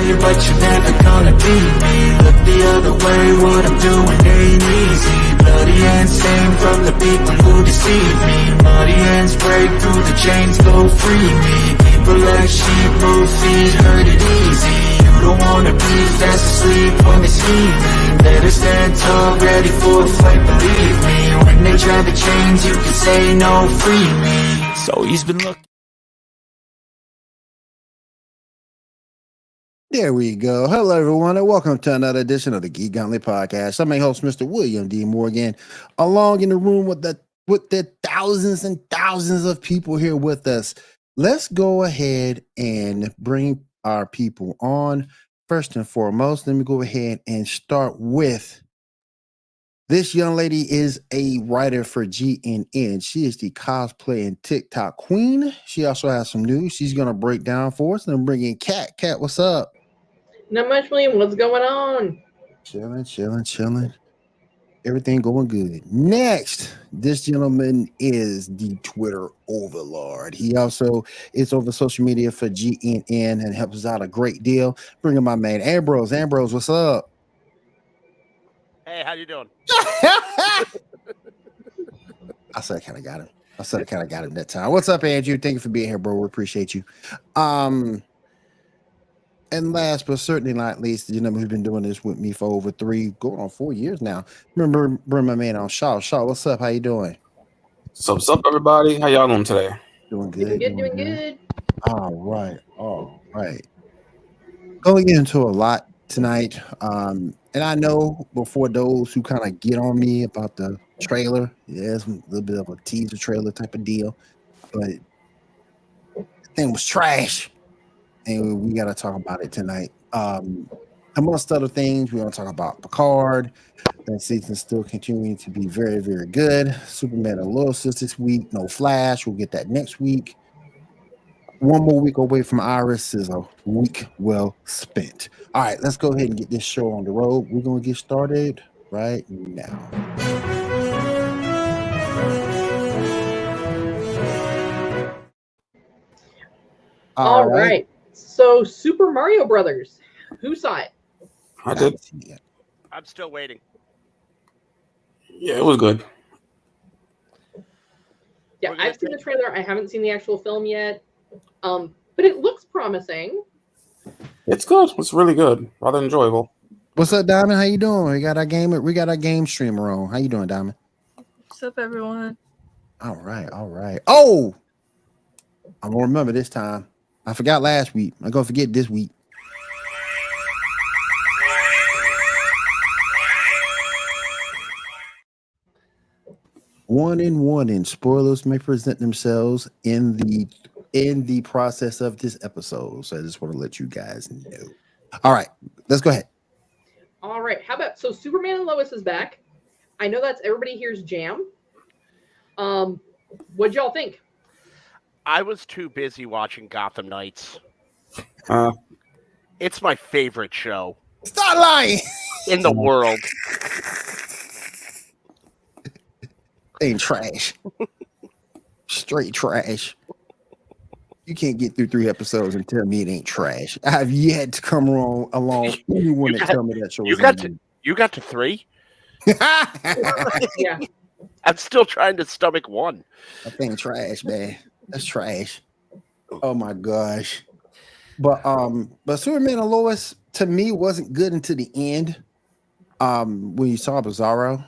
way, but you're never gonna be me. Look the other way, what I'm doing ain't easy. Bloody hands stained from the people who deceive me. Muddy hands break through the chains, go free me. People like sheep move feet, hurt it easy. You don't wanna be fast asleep when they see me. Better stand tall, ready for a fight, believe me. When they try the chains, you can say no, free me. So he's been looking. There we go. Hello, everyone, and welcome to another edition of the Geek Gauntlet Podcast. I'm your host, Mr. William D. Morgan, along in the room with the thousands and thousands of people here with us. Let's go ahead and bring our people on. First and foremost, let me go ahead and start with this young lady is a writer for GNN. She is the cosplay and TikTok queen. She also has some news she's going to break down for us. Then bring in Kat. Kat, what's up? Not much, William. What's going on? Chilling. Everything going good. Next, this gentleman is the Twitter overlord. He also is over social media for GNN and helps us out a great deal. Bring in my man, Ambrose. Ambrose, what's up? Hey, how you doing? I said I kind of got him that time. What's up, Andrew? Thank you for being here, bro. We appreciate you. And last but certainly not least, the gentleman who's been doing this with me for over going on 4 years now. Remember, bring my man on Shaw. Shaw, what's up? How you doing? What's up, everybody? How y'all doing today? Doing good. Doing good. All right. Going into a lot tonight. And I know before those who kind of get on me about the trailer, it's a little bit of a teaser trailer type of deal, but the thing was trash. And we got to talk about it tonight. Amongst other things, we're going to talk about Picard. That season's still continuing to be very, very good. Superman and Lois this week. No Flash. We'll get that next week. One more week away from Iris is a week well spent. All right, let's go ahead and get this show on the road. We're going to get started right now. All right. So, Super Mario Brothers. Who saw it? I did. I'm still waiting. Yeah, it was good. Yeah, I've seen the trailer. I haven't seen the actual film yet. But it looks promising. It's good. It's really good. Rather enjoyable. What's up, Diamond? How you doing? We got our game streamer on. How you doing, Diamond? What's up, everyone? All right. Oh, I'm gonna remember this time. I forgot last week. I'm gonna forget this week. Warning. Spoilers may present themselves in the process of this episode. So I just want to let you guys know. All right, let's go ahead. All right. How about Superman and Lois is back. I know that's everybody here's jam. What'd y'all think? I was too busy watching Gotham Knights. Uh, It's my favorite show Stop lying. in the world. Ain't trash. Straight trash. You can't get through 3 episodes and tell me it ain't trash. I've yet to come along anyone that tell me that show. You got to 3? Yeah. I'm still trying to stomach 1. That thing trash, man. That's trash. Oh my gosh. But Superman and Lois to me wasn't good until the end. When you saw Bizarro.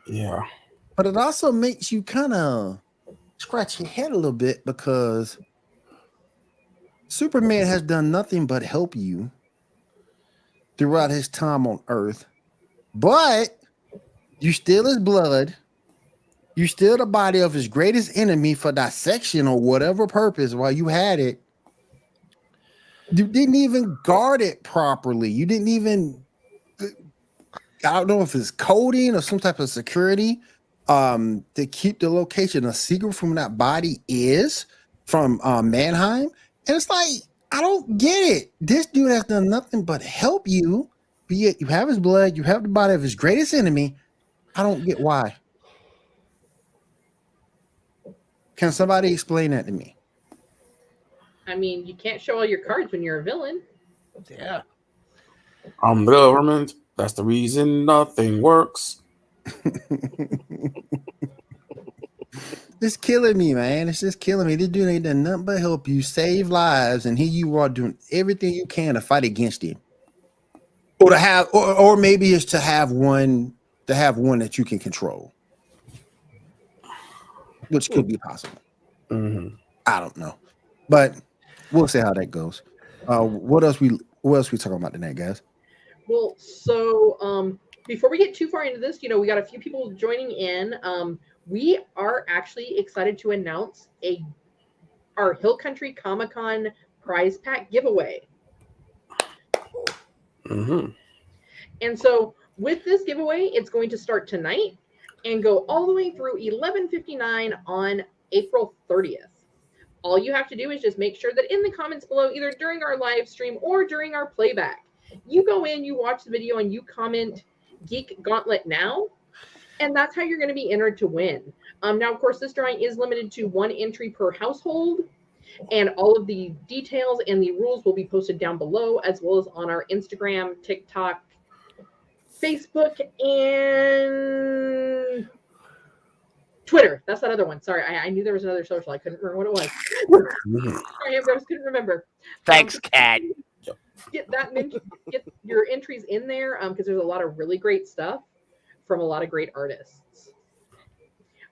yeah. But it also makes you kind of scratch your head a little bit because Superman has done nothing but help you throughout his time on Earth. But you steal his blood. You steal the body of his greatest enemy for dissection or whatever purpose while you had it. You didn't even guard it properly. You didn't even, I don't know if it's coding or some type of security to keep the location a secret from that body is from Mannheim. And it's like, I don't get it. This dude has done nothing but help you. But yet you have his blood. You have the body of his greatest enemy. I don't get why. Can somebody explain that to me? I mean, you can't show all your cards when you're a villain. Yeah. I'm the government. That's the reason nothing works. It's killing me, man. It's just killing me. This dude ain't done nothing but help you save lives, and here you are doing everything you can to fight against it, or to have, or maybe it's to have one that you can control, which could be possible. Mm-hmm. I don't know, but we'll see how that goes. What else we talking about tonight, guys? Well, so before we get too far into this, we got a few people joining in. We are actually excited to announce our Hill Country Comic-Con prize pack giveaway. Mm-hmm. And so with this giveaway, it's going to start tonight and go all the way through 11:59 on April 30th. All you have to do is just make sure that in the comments below, either during our live stream or during our playback, you go in, you watch the video, and you comment Geek Gauntlet now, and that's how you're going to be entered to win. Now, of course, this drawing is limited to 1 entry per household, and all of the details and the rules will be posted down below, as well as on our Instagram, TikTok, Facebook, and Twitter. That's that other one. Sorry, I knew there was another social. I couldn't remember what it was. Sorry, I just couldn't remember. Thanks, Cat. Get your entries in there because there's a lot of really great stuff from a lot of great artists.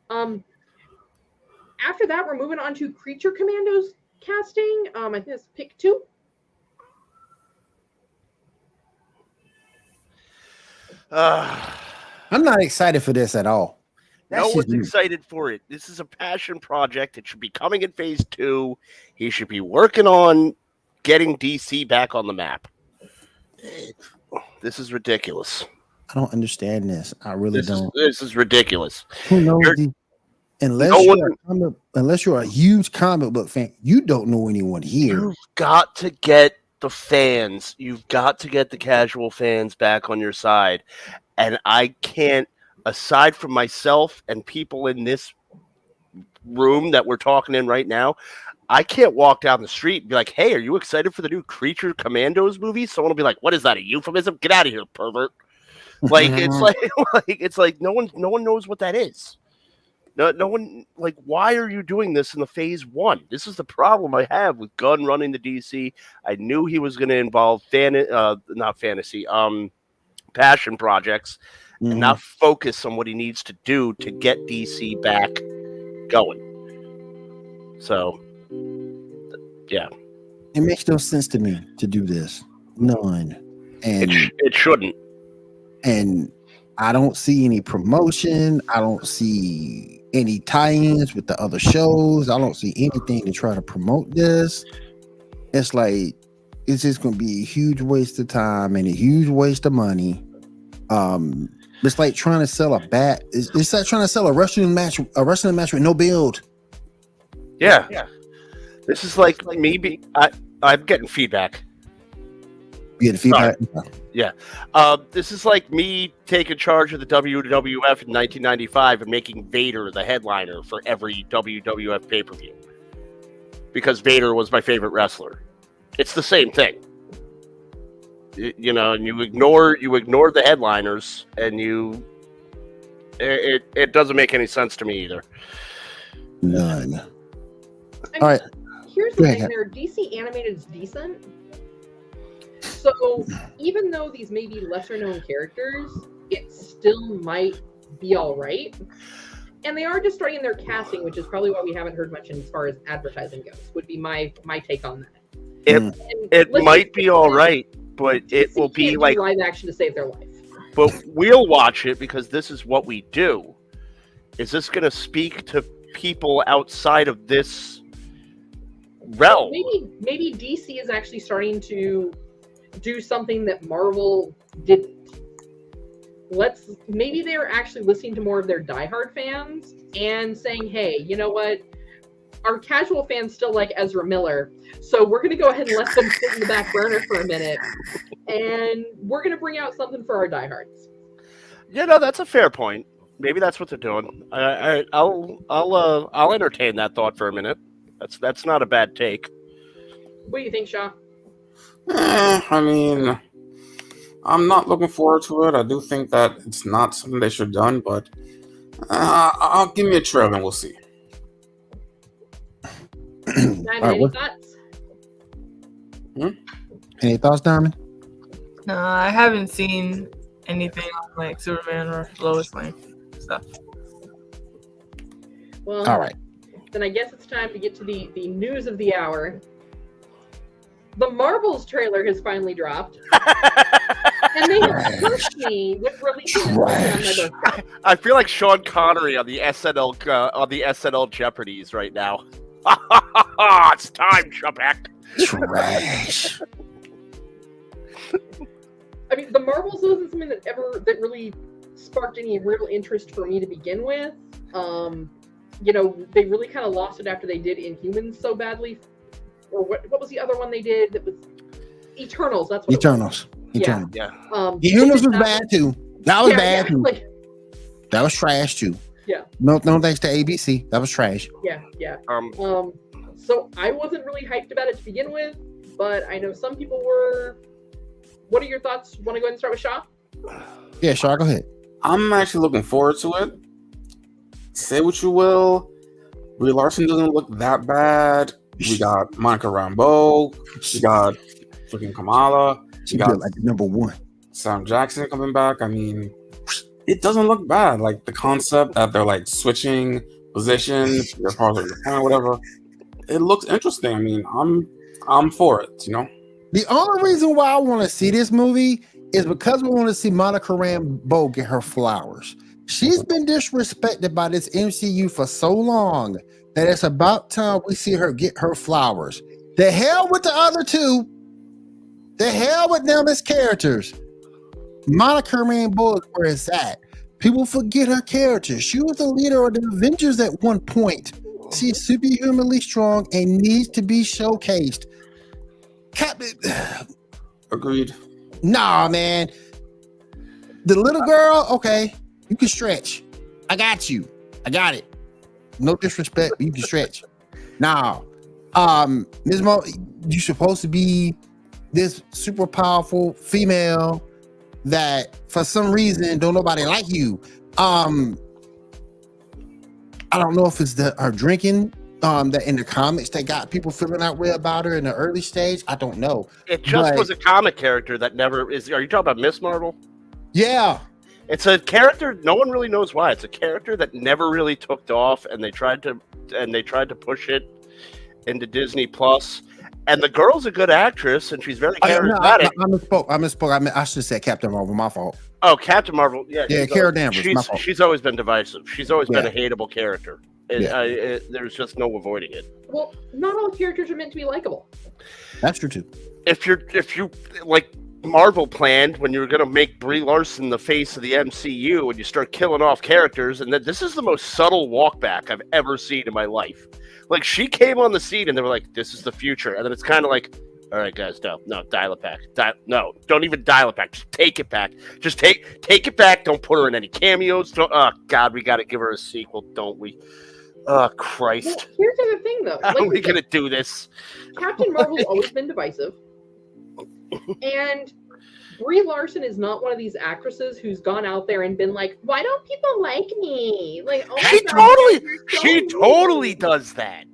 After that, we're moving on to Creature Commandos casting. I think it's pick 2. I'm not excited for this at all. No one's excited for it. This is a passion project. It should be coming in phase 2. He should be working on getting DC back on the map. This is ridiculous. I don't understand this. I really don't. This is ridiculous. Who knows? Unless you're a huge comic book fan, you don't know anyone here. You've got to get the fans. You've got to get the casual fans back on your side. And I can't, aside from myself and people in this room that we're talking in right now, I can't walk down the street and be like, hey, are you excited for the new Creature Commandos movie? Someone will be like, what is that, a euphemism? Get out of here, pervert. Like, it's like no one knows what that is. No one, like, why are you doing this in the phase 1? This is the problem I have with Gunn running the DC. I knew he was going to involve passion projects and not focus on what he needs to do to get DC back going. So, yeah. It makes no sense to me to do this. None. And it shouldn't. And I don't see any promotion. I don't see any tie-ins with the other shows. I don't see anything to try to promote this. It's like it's just going to be a huge waste of time and a huge waste of money. It's like trying to sell it's like trying to sell a wrestling match with no build. Yeah. This is like me. I'm getting feedback. You get feedback. Yeah. This is like me taking charge of the WWF in 1995 and making Vader the headliner for every WWF pay-per-view because Vader was my favorite wrestler. It's the same thing. And you ignore the headliners, and it doesn't make any sense to me either. None. All right. Here's the thing: there, DC animated is decent. So even though these may be lesser known characters, it still might be all right. And they are just starting their casting, which is probably why we haven't heard much as far as advertising goes. Would be my take on that. It might be all right, but it will be like live action to save their life. But we'll watch it because this is what we do. Is this going to speak to people outside of this realm? Maybe DC is actually starting to do something that Marvel didn't. Maybe they're actually listening to more of their diehard fans and saying, hey, you know what? Our casual fans still like Ezra Miller, so we're going to go ahead and let them sit in the back burner for a minute, and we're going to bring out something for our diehards. Yeah, no, that's a fair point. Maybe that's what they're doing. I'll entertain that thought for a minute. That's not a bad take. What do you think, Shaw? I mean, I'm not looking forward to it. I do think that it's not something they should have done, but I'll give me a trailer and we'll see. Diamond, Alright, any what- thoughts? Any thoughts, Diamond? No, I haven't seen anything on like Superman or Lois Lane stuff. Well, All right. then I guess it's time to get to the news of the hour. The Marvels trailer has finally dropped, and they have pushed me with releasing it on my birthday. I feel like Sean Connery on the SNL Jeopardies right now. It's time, Trebek. Trash. I mean, the Marvels wasn't something that really sparked any real interest for me to begin with. They really kind of lost it after they did Inhumans so badly. Or what was the other one they did that was Eternals? That's what Eternals. Yeah. Eternals. Yeah. Humans was bad too. That was bad too. Like, That was trash too. Yeah. No thanks to ABC. That was trash. yeah. So I wasn't really hyped about it to begin with, but I know some people were. What are your thoughts? Want to go ahead and start with Shaw? Yeah, Shaw, go ahead. I'm actually looking forward to it. Say what you will, Brie Larson doesn't look that bad. We got Monica Rambeau. We got freaking Kamala. She We got got like number one. Sam Jackson coming back. I mean, it doesn't look bad. Like the concept that they're like switching positions, they're part of the plan, whatever. It looks interesting. I mean, I'm for it. You know. The only reason why I want to see this movie is because we want to see Monica Rambeau get her flowers. She's been disrespected by this MCU for so long that it's about time we see her get her flowers. The hell with the other two. The hell with them as characters. Monica Rambeau is where it's at. People forget her character. She was the leader of the Avengers at one point. She's superhumanly strong and needs to be showcased. Captain. Agreed. Nah, man. The little girl, okay, you can stretch. I got you. I got it. No disrespect, but you can stretch. Nah. Ms. Mo, you're supposed to be this super powerful female that for some reason don't nobody like you. I don't know if it's her drinking that in the comics that got people feeling that way about her in the early stage. I don't know. It just But- was a comic character that never is. Are you talking about Miss Marvel? Yeah. It's a character no one really knows why. It's a character that never really took off, and they tried to push it into Disney Plus. And the girl's a good actress, and she's very charismatic. I misspoke. I should have said Captain Marvel. My fault. Oh, Captain Marvel. Yeah, Carol Danvers. My fault. She's always been divisive. She's always been Yeah. a hateable character. There's just no avoiding it. Well, not all characters are meant to be likable. That's true too. If you like Marvel planned when you were going to make Brie Larson the face of the MCU and you start killing off characters, and this is the most subtle walk back I've ever seen in my life. Like, she came on the scene and they were like, this is the future. And then it's kind of like, all right, guys, no, dial it back. No, don't even dial it back. Just take it back. Just take it back. Don't put her in any cameos. Oh, God, we got to give her a sequel, don't we? Oh, Christ. Well, here's the other thing, though. How Like are we we said, going to do this? Captain Marvel's always been divisive. And Brie Larson is not one of these actresses who's gone out there and been like, why don't people like me? Like, oh my She God, you're so totally mean. does that.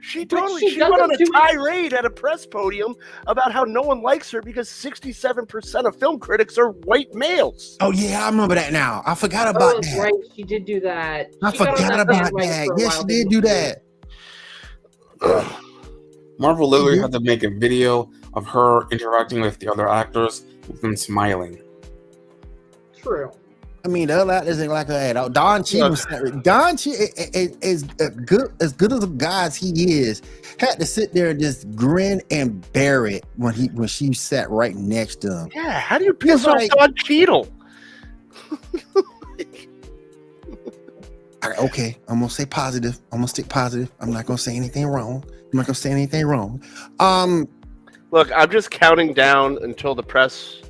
She But totally she she went on a doesn't do it- tirade at a press podium about how no one likes her because 67% of film critics are white males. Oh yeah, I remember that now. I forgot Oh, about that's that. right. She did do that. I She got on forgot about bandwagon that. for a Yes, while, she did didn't do she? that. Marvel literally had to make a video of her interacting with the other actors with them smiling. True. I mean, the other actors ain't like that. Don Cheadle is as good as a guy as he is. Had to sit there and just grin and bear it when she sat right next to him. Yeah, how do you piss It's off like- Don Cheadle? Okay, I'm gonna say positive. I'm gonna stick positive. I'm not gonna say anything wrong. Look, I'm just counting down until the press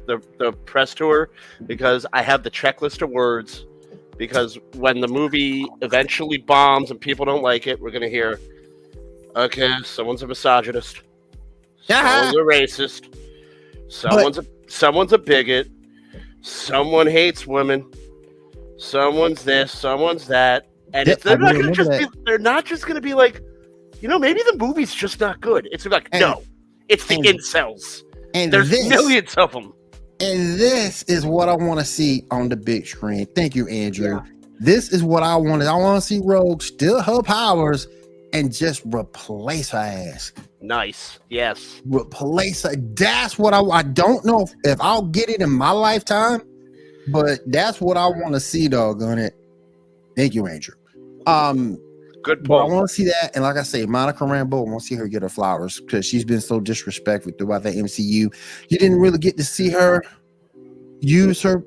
tour because I have the checklist of words. Because when the movie eventually bombs and people don't like it, we're gonna hear, okay, someone's a misogynist. Someone's a racist. Someone's a bigot. Someone hates women. Someone's this. Someone's that. And they're not just going to be like, maybe the movie's just not good. It's like, no, it's the incels. And there's millions of them. And this is what I want to see on the big screen. Thank you, Andrew. Yeah. This is what I wanted. I want to see Rogue steal her powers and just replace her ass. Nice. Yes. Replace her. That's what I don't know if I'll get it in my lifetime, but that's what I want to see, doggone it. Thank you, Andrew. Good point. I want to see that. And like I say, Monica Rambeau, I want to see her get her flowers because she's been so disrespectful throughout the MCU. You didn't really get to see her use her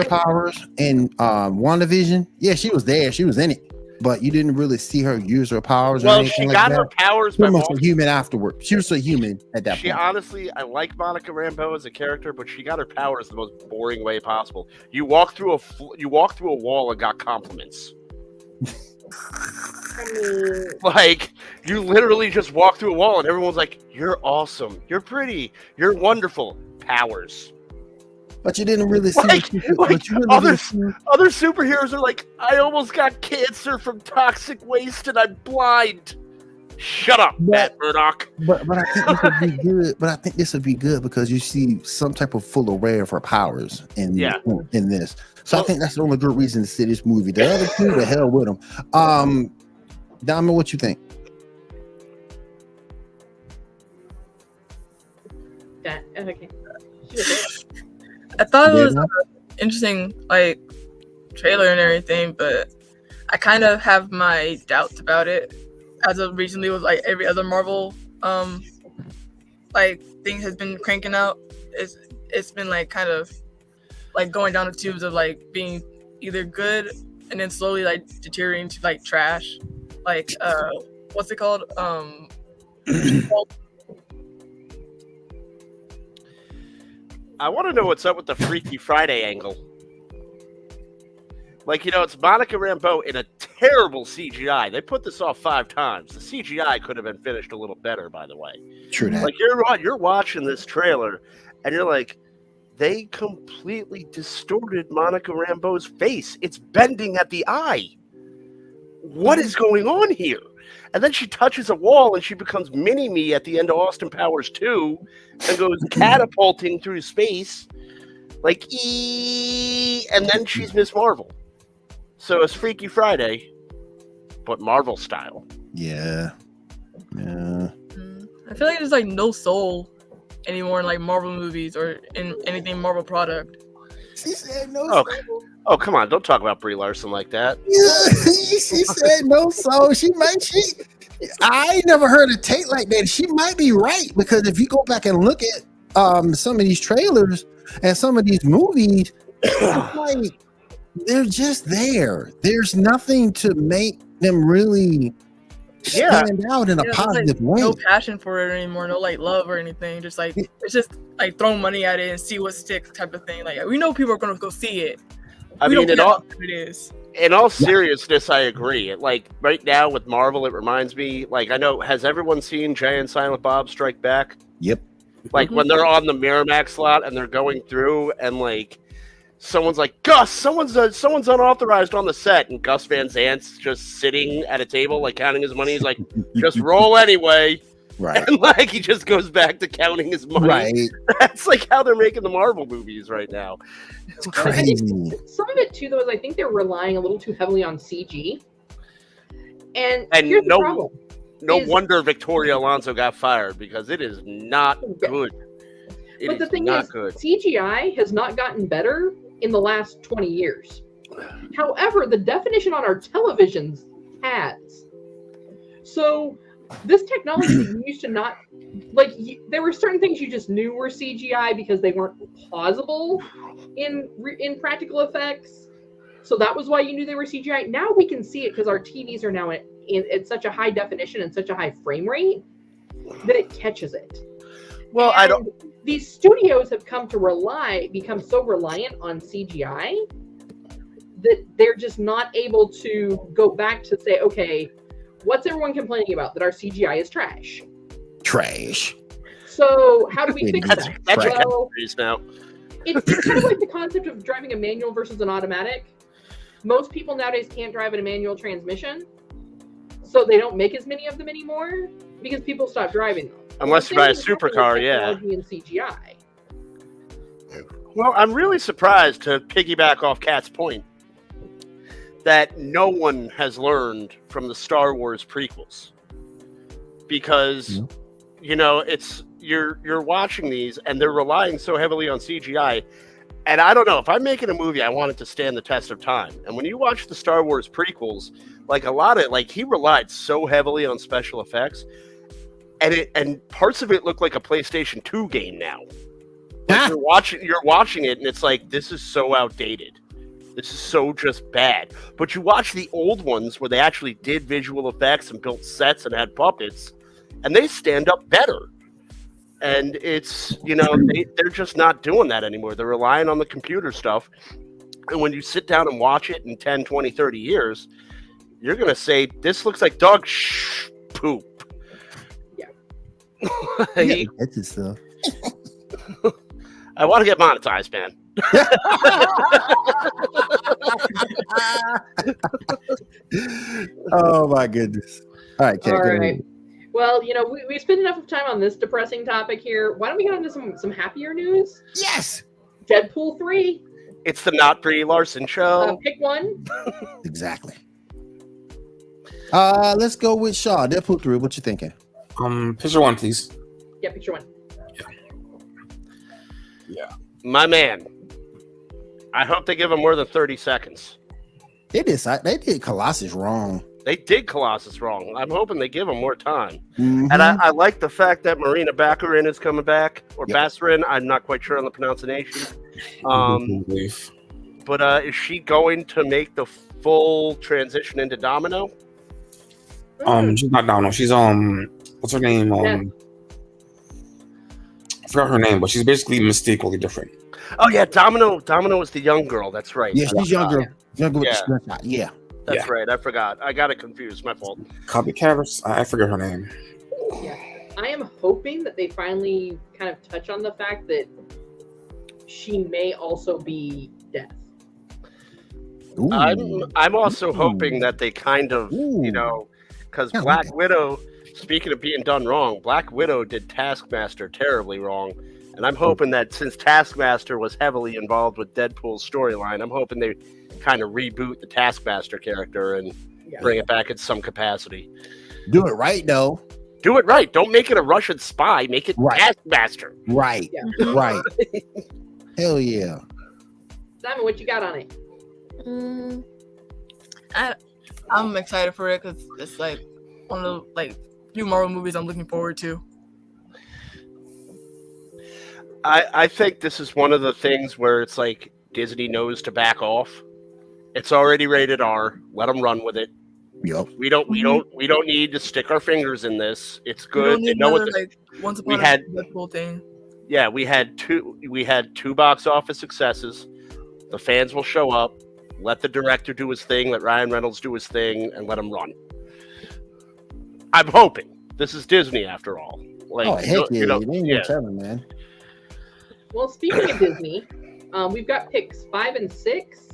powers in WandaVision. Yeah, she was there. She was in it. But you didn't really see her use her powers. Well, she got her powers by almost a human afterward. She was a human at that point. Honestly, I like Monica Rambeau as a character, but she got her powers the most boring way possible. You walk through a wall and got compliments. Like, you literally just walk through a wall and everyone's like, "You're awesome. You're pretty. You're wonderful." Powers. But you didn't really see other superheroes are like, "I almost got cancer from toxic waste and I'm blind." Shut up, Matt Murdock. But I think this would be good. But I think this would be good because you see some type of full array of her powers in this. So I think that's the only good reason to see this movie. The other two, the hell with them. Diamond, what you think? Okay. I thought it was an interesting, trailer and everything, but I kind of have my doubts about it. As of recently, with every other Marvel, thing has been cranking out. It's been kind of going down the tubes of being either good and then slowly deteriorating to trash. What's it called? I want to know what's up with the Freaky Friday angle. It's Monica Rambeau in a terrible CGI. They put this off 5 times. The CGI could have been finished a little better, by the way. True that. You're watching this trailer, and you're like, they completely distorted Monica Rambeau's face. It's bending at the eye. What is going on here? And then she touches a wall and she becomes Mini-Me at the end of Austin Powers 2 and goes catapulting through space and then she's Miss Marvel. So it's Freaky Friday, but Marvel style. Yeah. I feel like there's no soul anymore in Marvel movies or in anything Marvel product. She said no soul. Oh, come on. Don't talk about Brie Larson like that. Yeah, she said no soul. I ain't never heard a take like that. She might be right, because if you go back and look at some of these trailers and some of these movies, they're just there. There's nothing to make them really stand out in a positive way. No passion for it anymore. No love or anything. Just it's just throwing money at it and see what sticks type of thing. We know people are gonna go see it. In all seriousness, I agree. Right now with Marvel, it reminds me, I know, has everyone seen Jay and Silent Bob Strike Back? Yep. When they're on the Miramax lot and they're going through and someone's like, "Gus, someone's unauthorized on the set," and Gus Van Zant's just sitting at a table counting his money. He's like, "Just roll anyway." Right. And he just goes back to counting his money. Right. That's how they're making the Marvel movies right now. It's crazy. Some of it too, though, is I think they're relying a little too heavily on CG. And here's the problem. No wonder Victoria Alonso got fired, because it is not good. But the thing is, CGI has not gotten better in the last 20 years. However, the definition on our televisions has. So this technology used to not, there were certain things you just knew were CGI because they weren't plausible in practical effects. So that was why you knew they were CGI. Now we can see it because our TVs are now at such a high definition and such a high frame rate that it catches it. Well, these studios have come to become so reliant on CGI that they're just not able to go back to say, okay, what's everyone complaining about? That our CGI is trash. Trash. So how do we fix That's that? That's your Well, catchphrase now. it's kind of like the concept of driving a manual versus an automatic. Most people nowadays can't drive in a manual transmission, so they don't make as many of them anymore because people stop driving them. Unless you buy a supercar, yeah. Technology and CGI. Well, I'm really surprised, to piggyback off Kat's point, that no one has learned from the Star Wars prequels. Because, it's you're watching these and they're relying so heavily on CGI. And I don't know, if I'm making a movie, I want it to stand the test of time. And when you watch the Star Wars prequels, he relied so heavily on special effects, and parts of it look like a PlayStation 2 game now. Like you're watching it, and it's like, this is so outdated. This is so just bad. But you watch the old ones where they actually did visual effects and built sets and had puppets, and they stand up better. And it's, they're just not doing that anymore. They're relying on the computer stuff. And when you sit down and watch it in 10, 20, 30 years, you're going to say, this looks like dog poop. Yeah. That's just stuff. I want to get monetized, man. Oh my goodness. All right, Kat, All go right. ahead. Well, we spent enough of time on this depressing topic here. Why don't we get into some happier news? Yes. Deadpool 3. It's the Not Brie Larson show. Pick one. Exactly. Let's go with Shaw. Deadpool 3. What you thinking? Picture one, please. Yeah, picture one. Yeah. My man. I hope they give him more than 30 seconds. They did Colossus wrong. They did Colossus wrong. I'm hoping they give him more time. Mm-hmm. And I like the fact that Marina Baccarin is coming back, or Yep. Baccarin. I'm not quite sure on the pronunciation. But is she going to make the full transition into Domino? She's not Domino. She's what's her name? I forgot her name, but she's basically Mystique, only different. Oh yeah, Domino is the young girl. That's right. Yeah, she's younger. Younger with Yeah. the screenshot. Yeah. That's right. I forgot. I got it confused. My fault. Copycat. I forget her name. Yeah. I am hoping that they finally kind of touch on the fact that she may also be Death. Ooh. I'm also hoping that they kind of, because Yeah, Black okay. Widow, speaking of being done wrong, Black Widow did Taskmaster terribly wrong. And I'm hoping that since Taskmaster was heavily involved with Deadpool's storyline, I'm hoping they kind of reboot the Taskmaster character and bring it back in some capacity. Do it right, though. Do it right. Don't make it a Russian spy. Make it Right. Taskmaster. Right. Yeah. Right. Hell yeah. Simon, what you got on it? I'm excited for it because it's like one of the few Marvel movies I'm looking forward to. I think this is one of the things where it's like Disney knows to back off. It's already rated R. Let them run with it. Yep. We don't need to stick our fingers in this. It's good. They know what Once we upon had. a Deadpool thing. Yeah, we had two box office successes. The fans will show up. Let the director do his thing. Let Ryan Reynolds do his thing, and let him run. I'm hoping. This is Disney after all. Heck yeah. You ain't gonna tell me, man. Well, speaking of Disney, we've got picks 5 and 6.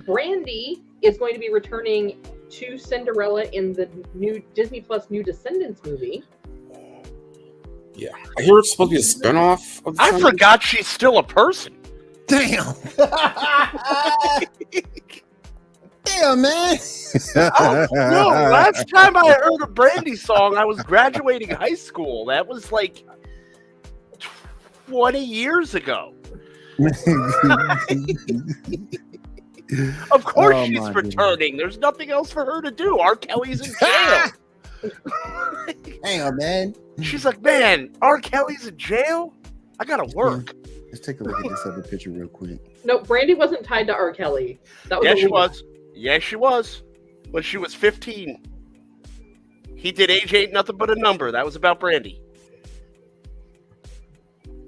Brandy is going to be returning to Cinderella in the new Disney Plus New Descendants movie. Yeah. I hear it's supposed to be a spinoff of the I show. forgot she's still a person. Damn. Damn, man. No, last time I heard a Brandy song, I was graduating high school. That was like 20 years ago. Of course she's returning. There's nothing else for her to do. R. Kelly's in jail. Damn, man. She's like, man, R. Kelly's in jail? I gotta work. Let's take a look at this other picture real quick. No, Brandy wasn't tied to R. Kelly. That was Yeah, she illegal. was. Yeah, she was. When she was 15. He did Age Ain't Nothing But a Number. That was about Brandy.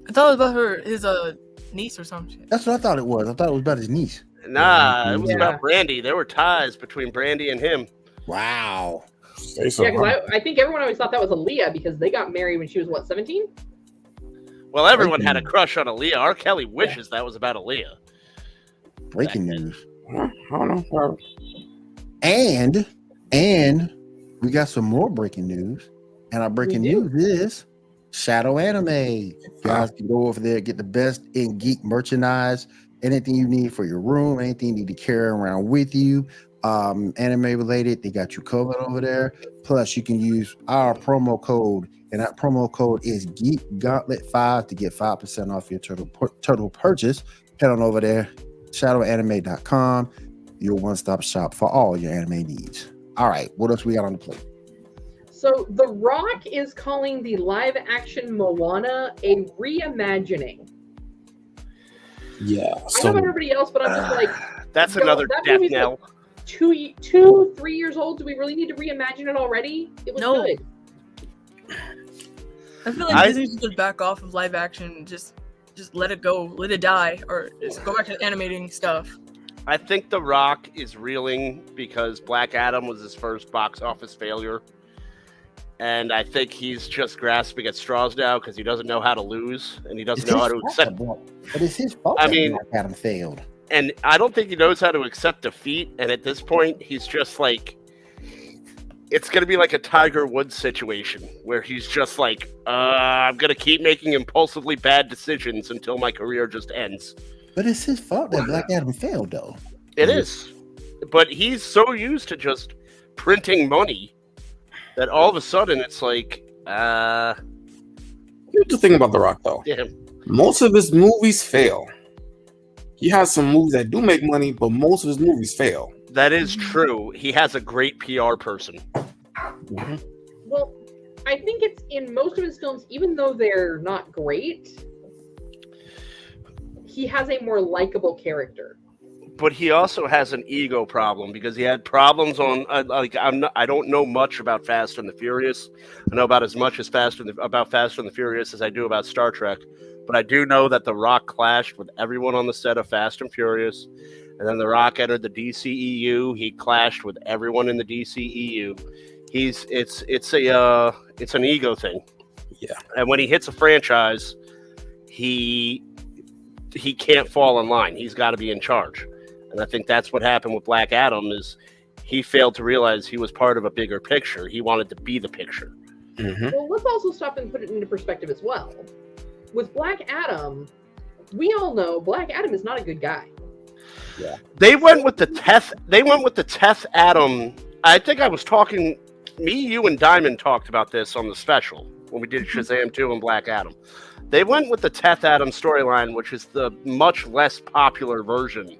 I thought it was about his niece or some shit. That's what I thought it was. I thought it was about his niece. Nah, it was Yeah. about Brandy. There were ties between Brandy and him. Wow. Say so. Yeah, because I think everyone always thought that was Aaliyah because they got married when she was, what, 17? Well, everyone had a crush on Aaliyah. R. Kelly wishes that was about Aaliyah. Breaking news. I don't know. And we got some more breaking news. And our breaking news is Shadow Anime. Guys can go over there, get the best in geek merchandise, anything you need for your room, anything you need to carry around with you. Anime related, they got you covered over there. Plus, you can use our promo code, and that promo code is Geek Gauntlet 5 to get 5% off your total purchase. Head on over there, shadowanime.com, your one-stop shop for all your anime needs. All right, what else we got on the plate? So The Rock is calling the live-action Moana a reimagining. Yeah. I know about everybody else, but I'm just like, that's another death knell. 2, 3 years old. Do we really need to reimagine it already? It was good. I feel like Disney should back off of live action. Just let it go, let it die, or just go back to animating stuff. I think The Rock is reeling because Black Adam was his first box office failure. And I think he's just grasping at straws now because he doesn't know how to lose and he doesn't know how to accept. But it's his fault. I mean, Black Adam failed. And I don't think he knows how to accept defeat. And at this point, he's just like, it's going to be like a Tiger Woods situation where he's just like, I'm going to keep making impulsively bad decisions until my career just ends. But it's his fault that Black Adam failed, though. It is. But he's so used to just printing money that all of a sudden it's like, Here's the thing about The Rock, though. Yeah. Most of his movies fail. He has some movies that do make money, but most of his movies fail. That is true. He has a great PR person. Mm-hmm. Well, I think it's in most of his films, even though they're not great, he has a more likable character. But he also has an ego problem because he had problems on I don't know much about Fast and the Furious. I know about as much as Fast and the Furious as I do about Star Trek. But I do know that The Rock clashed with everyone on the set of Fast and Furious, and then The Rock entered the DCEU. He clashed with everyone in the DCEU. It's an ego thing. Yeah. And when he hits a franchise, he can't fall in line. He's got to be in charge. And I think that's what happened with Black Adam is he failed to realize he was part of a bigger picture. He wanted to be the picture. Mm-hmm. Well, let's also stop and put it into perspective as well. With Black Adam, we all know Black Adam is not a good guy. Yeah. They went with the Teth Adam. I think I was talking, you and Diamond talked about this on the special when we did Shazam 2 and Black Adam. They went with the Teth Adam storyline, which is the much less popular version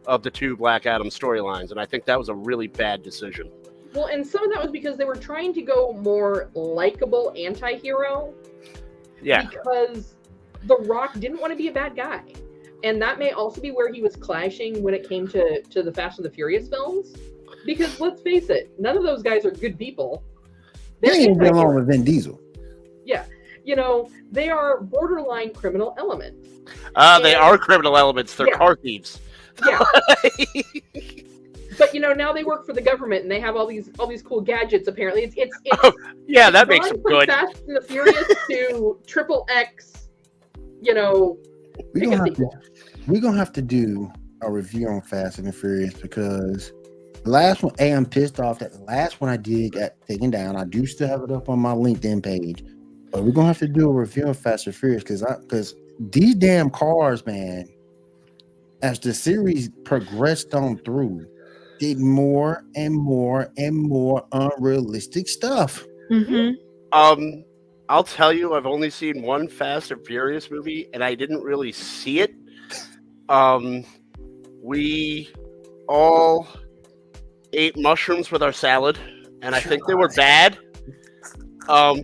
of the two Black Adam storylines, and I think that was a really bad decision. Well, and some of that was because they were trying to go more likable anti-hero. Yeah. Because The Rock didn't want to be a bad guy. And that may also be where he was clashing when it came to the Fast and the Furious films. Because let's face it, none of those guys are good people. They ain't get along with Vin Diesel. Yeah. You know, they are borderline criminal elements. They are criminal elements. They're car thieves. Yeah. But now they work for the government and they have all these cool gadgets. Apparently, it's yeah, that makes them good. Fast and the Furious to XXX. We're gonna have to do a review on Fast and the Furious because the last one, I'm pissed off that the last one I did got taken down. I do still have it up on my LinkedIn page, but we're gonna have to do a review on Fast and Furious because these damn cars, man, as the series progressed on through, did more and more and more unrealistic stuff. Mm-hmm. I'll tell you, I've only seen one Fast and Furious movie, and I didn't really see it. We all ate mushrooms with our salad, and I think they were bad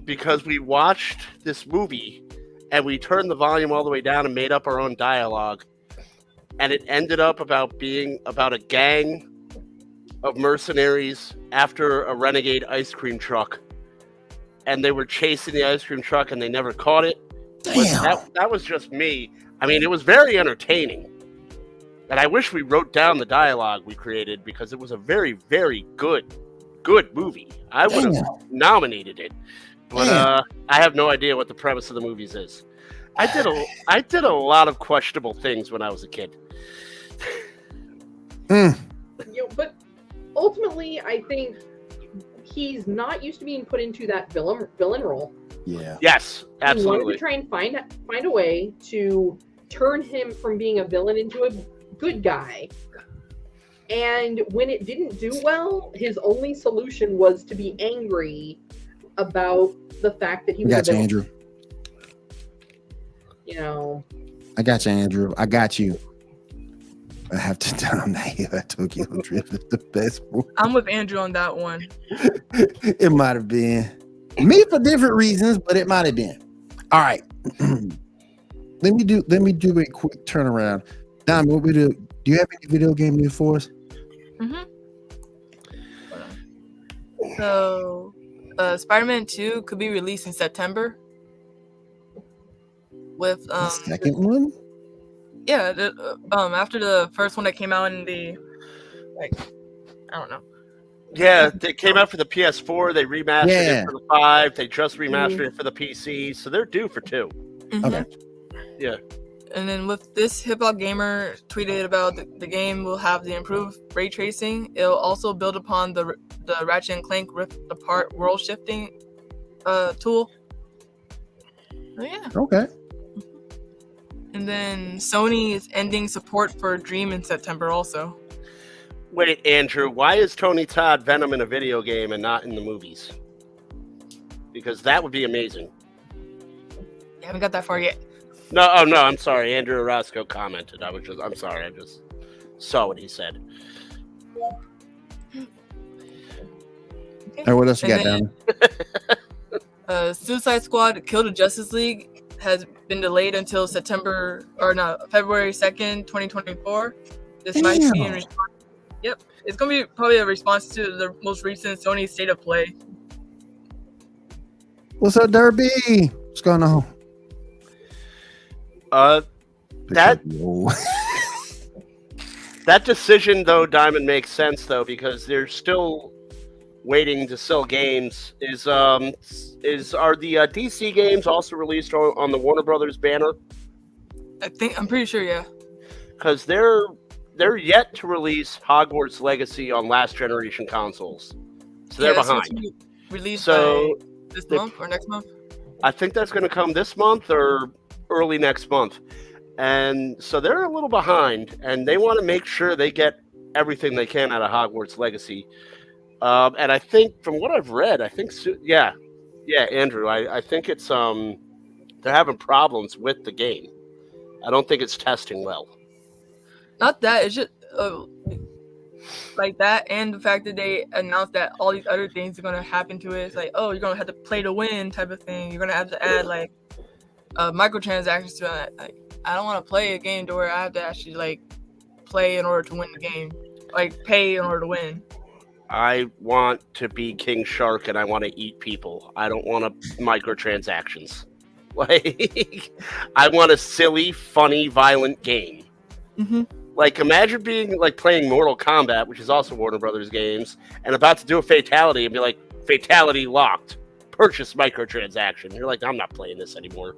because we watched this movie, and we turned the volume all the way down and made up our own dialogue. And it ended up being about a gang of mercenaries after a renegade ice cream truck. And they were chasing the ice cream truck and they never caught it. That was just me. I mean, it was very entertaining. And I wish we wrote down the dialogue we created because it was a very, very good good movie. I would have Damn. nominated it, but Damn. I have no idea what the premise of the movies is. I did a lot of questionable things when I was a kid. But ultimately, I think he's not used to being put into that villain role. Yeah. Yes, He wanted absolutely. to try and find a way to turn him from being a villain into a good guy. And when it didn't do well, his only solution was to be angry about the fact that he I was a got you, villain. Andrew. You know, I got you, Andrew. I got you. I have to down that hill. That Tokyo Drift is the best movie. I'm with Andrew on that one. It might have been me for different reasons, but it might have been. All right. Let me do a quick turnaround. Dom, what we do? Do you have any video game news for us? So, Spider-Man 2 could be released in September. With The second one? yeah, after the first one that came out in the I don't know. Yeah, they came out for the PS4. They remastered Yeah. it for the 5. They just remastered it for the PC, so they're due for 2. Okay. Yeah. And then with this, Hip Hop Gamer tweeted about the game will have the improved ray tracing. It'll also build upon the Ratchet and Clank Rift Apart world shifting tool. Oh, yeah. Okay. And then Sony is ending support for Dream in September also. Wait, Andrew, why is Tony Todd Venom in a video game and not in the movies? Because that would be amazing. You haven't got that far yet. No, I'm sorry. Andrew Orozco commented. I'm sorry. I just saw what he said. Okay. All right, what else you And got, then, Dom? Suicide Squad Kill the Justice League has been delayed until February 2nd, 2024. This might be in Damn. response. Yep. It's going to be probably a response to the most recent Sony State of Play. What's up, Derby? What's going on? That Whoa. that decision though, Diamond, makes sense though, because they're still waiting to sell games. Are the DC games also released on the Warner Brothers banner? I'm pretty sure, yeah. Because they're yet to release Hogwarts Legacy on last generation consoles, so they're it's supposed behind. to be released So by this month or next month. I think that's going to come this month or early next month. And so they're a little behind, and they want to make sure they get everything they can out of Hogwarts Legacy. And I think, from what I've read, Andrew, I think it's they're having problems with the game. I don't think it's testing well. Not that, it's just like that, and the fact that they announced that all these other things are going to happen to it. It's like, oh, you're going to have to play to win type of thing. You're going to have to add like microtransactions to it. Like, I don't want to play a game to where I have to actually like play in order to win the game, like pay in order to win. I want to be King Shark, and I want to eat people. I don't want microtransactions. Like, I want a silly, funny, violent game. Mm-hmm. Like, imagine being like playing Mortal Kombat, which is also Warner Brothers games, and about to do a fatality and be like, fatality locked, purchase microtransaction. You're like, I'm not playing this anymore.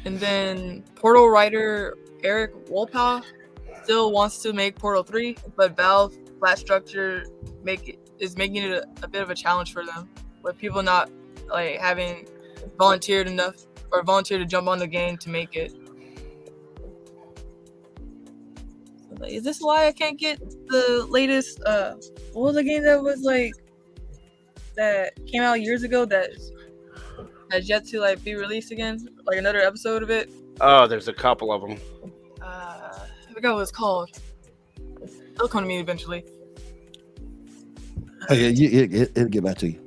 And then Portal writer Eric Wolpaw still wants to make Portal 3, but Valve flat structure is making it a bit of a challenge for them, with people not like having volunteered enough or volunteered to jump on the game to make it. So, like, is this why I can't get the latest? What was the game that was like that came out years ago that has yet to like be released again? Like another episode of it. Oh, there's a couple of them. I forgot what it's called. It'll come to me eventually. Okay, it'll get back to you.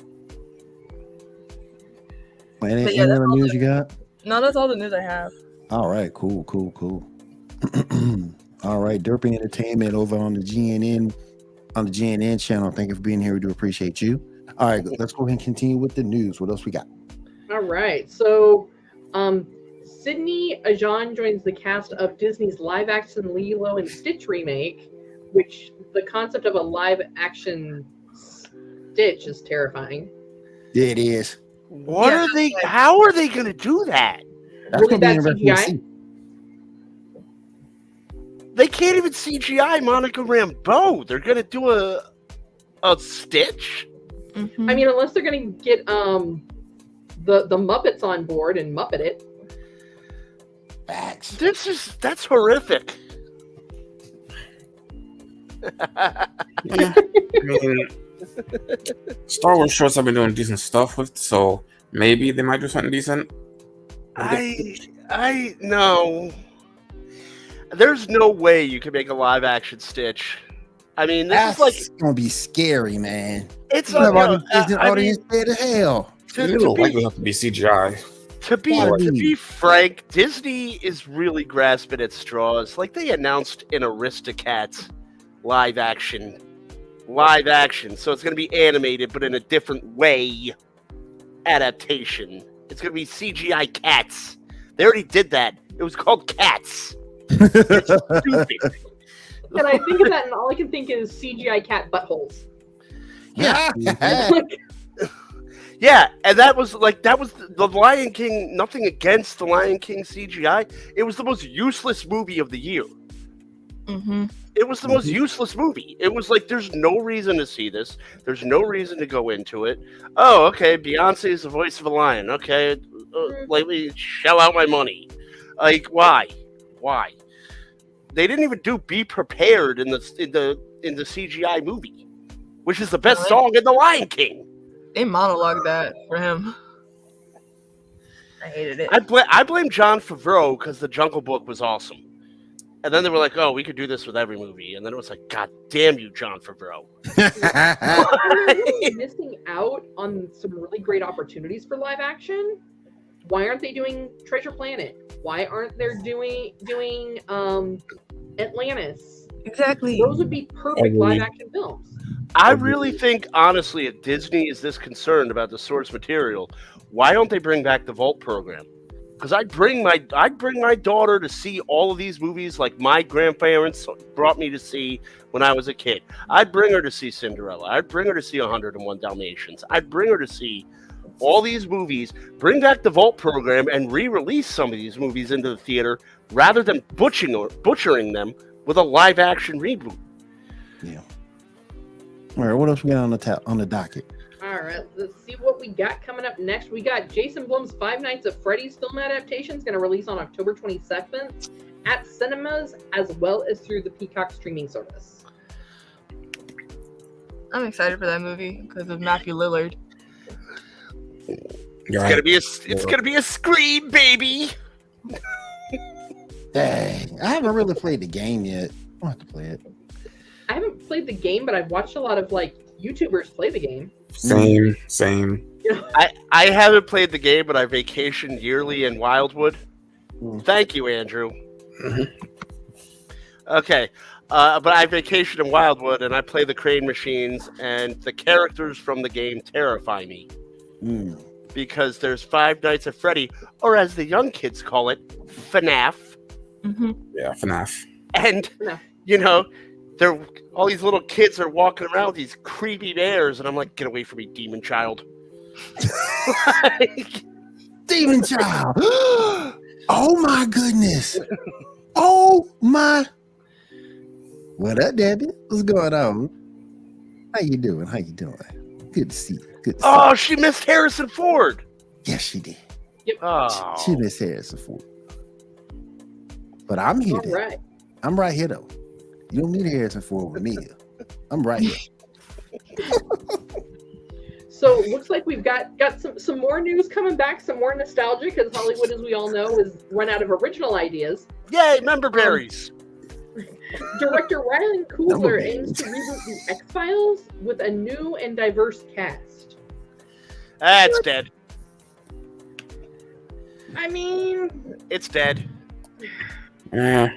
Any But yeah, other that's all news you got? No, that's all the news I have. All right, cool. All right, Derpy Entertainment over on the GNN channel. Thank you for being here. We do appreciate you. All right, let's go ahead and continue with the news. What else we got? all right. So, Sydney Ajan joins the cast of Disney's live-action Lilo and Stitch remake, which the concept of a live action Stitch is terrifying. Yeah, it is. What Yeah, are they? like- How are they going to do that? That's Really gonna be bad interesting to CGI? see. They can't even CGI Monica Rambeau. They're going to do a Stitch. Mhm. I mean, unless they're going to get the Muppets on board and Muppet it. Facts. That's horrific. Yeah. I mean, Star Wars shorts have been doing decent stuff with, so maybe they might do something decent. I no. There's no way you can make a live action Stitch. I mean, this That's is like gonna be scary, man. it's You have all a, the Disney audience scared as hell. It'll likely have to be CGI. To be frank, Disney is really grasping at straws. Like they announced in Aristocats live action. So it's going to be animated, but in a different way. Adaptation. It's going to be CGI cats. They already did that. It was called Cats. It's stupid. And I think of that, and all I can think is CGI cat buttholes. Yeah. Like, Yeah, and that was the Lion King. Nothing against the Lion King CGI. It was the most useless movie of the year. Mhm. It was the most useless movie. It was like, there's no reason to see this. There's no reason to go into it. Oh, okay, Beyonce is the voice of a lion. Okay, let me shell out my money. Like, why? They didn't even do "Be Prepared" in the CGI movie, which is the best What? song in the Lion King. They monologued that for him. I hated it. I blame Jon Favreau because the Jungle Book was awesome. And then they were like, oh, we could do this with every movie. And then it was like, God damn you, Jon Favreau. they're really missing out on some really great opportunities for live action. Why aren't they doing Treasure Planet? Why aren't they doing Atlantis? Exactly. Those would be perfect live action films. I really think, honestly, if Disney is this concerned about the source material, why don't they bring back the Vault program? Because I'd bring my daughter to see all of these movies like my grandparents brought me to see when I was a kid. I'd bring her to see Cinderella. I'd bring her to see 101 Dalmatians. I'd bring her to see all these movies. Bring back the Vault program and re-release some of these movies into the theater rather than butchering them with a live-action reboot. Yeah. All right, what else we got on the docket? All right, let's see what we got coming up next. We got Jason Blum's Five Nights at Freddy's film adaptation is going to release on October 22nd at cinemas as well as through the Peacock streaming service. I'm excited for that movie because of Matthew Lillard. It's gonna be a Scream, baby. Dang, I haven't really played the game yet. I'll have to play it. I haven't played the game, but I've watched a lot of like YouTubers play the game. Same. I haven't played the game, but I vacation yearly in Wildwood. Thank you, Andrew. Okay, but I vacation in Wildwood, and I play the crane machines, and the characters from the game terrify me. Because there's Five Nights at Freddy, or as the young kids call it, FNAF. Mm-hmm. Yeah, FNAF. And, FNAF. you know, all these little kids are walking around with these creepy bears, and I'm like, get away from me, demon child. Demon child. Oh my goodness. Oh my. What up, Debbie? What's going on? How you doing? Good to see you. Good to see Oh, she missed Harrison Ford. you. Yes, she did. Oh. She missed Harrison Ford. But I'm here. All right. I'm right here though. You don't need Harrison Ford with me. I'm right here. So it looks like we've got some more news coming back, some more nostalgia, because Hollywood, as we all know, has run out of original ideas. Yay, member berries. Director Ryan Coogler Number aims to reboot the X-Files with a new and diverse cast. That's dead. I mean, It's dead. Yeah.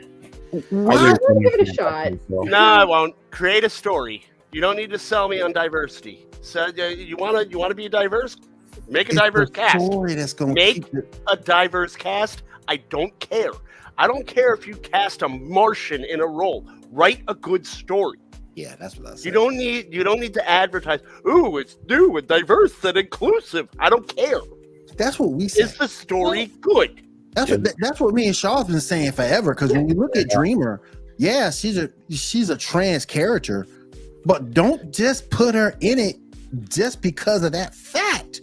I'll give it a shot. No, I won't. Create a story. You don't need to sell me on diversity. So you want to be diverse? Make a diverse cast. Story that's gonna Make keep it. a diverse cast. I don't care. I don't care if you cast a Martian in a role. Write a good story. Yeah, that's what I said. You don't need to advertise. Ooh, it's new and diverse and inclusive. I don't care. That's what we said. Is the story good? That's what me and Shaw's been saying forever. Because when we look at Dreamer, yeah, she's a trans character, but don't just put her in it just because of that fact.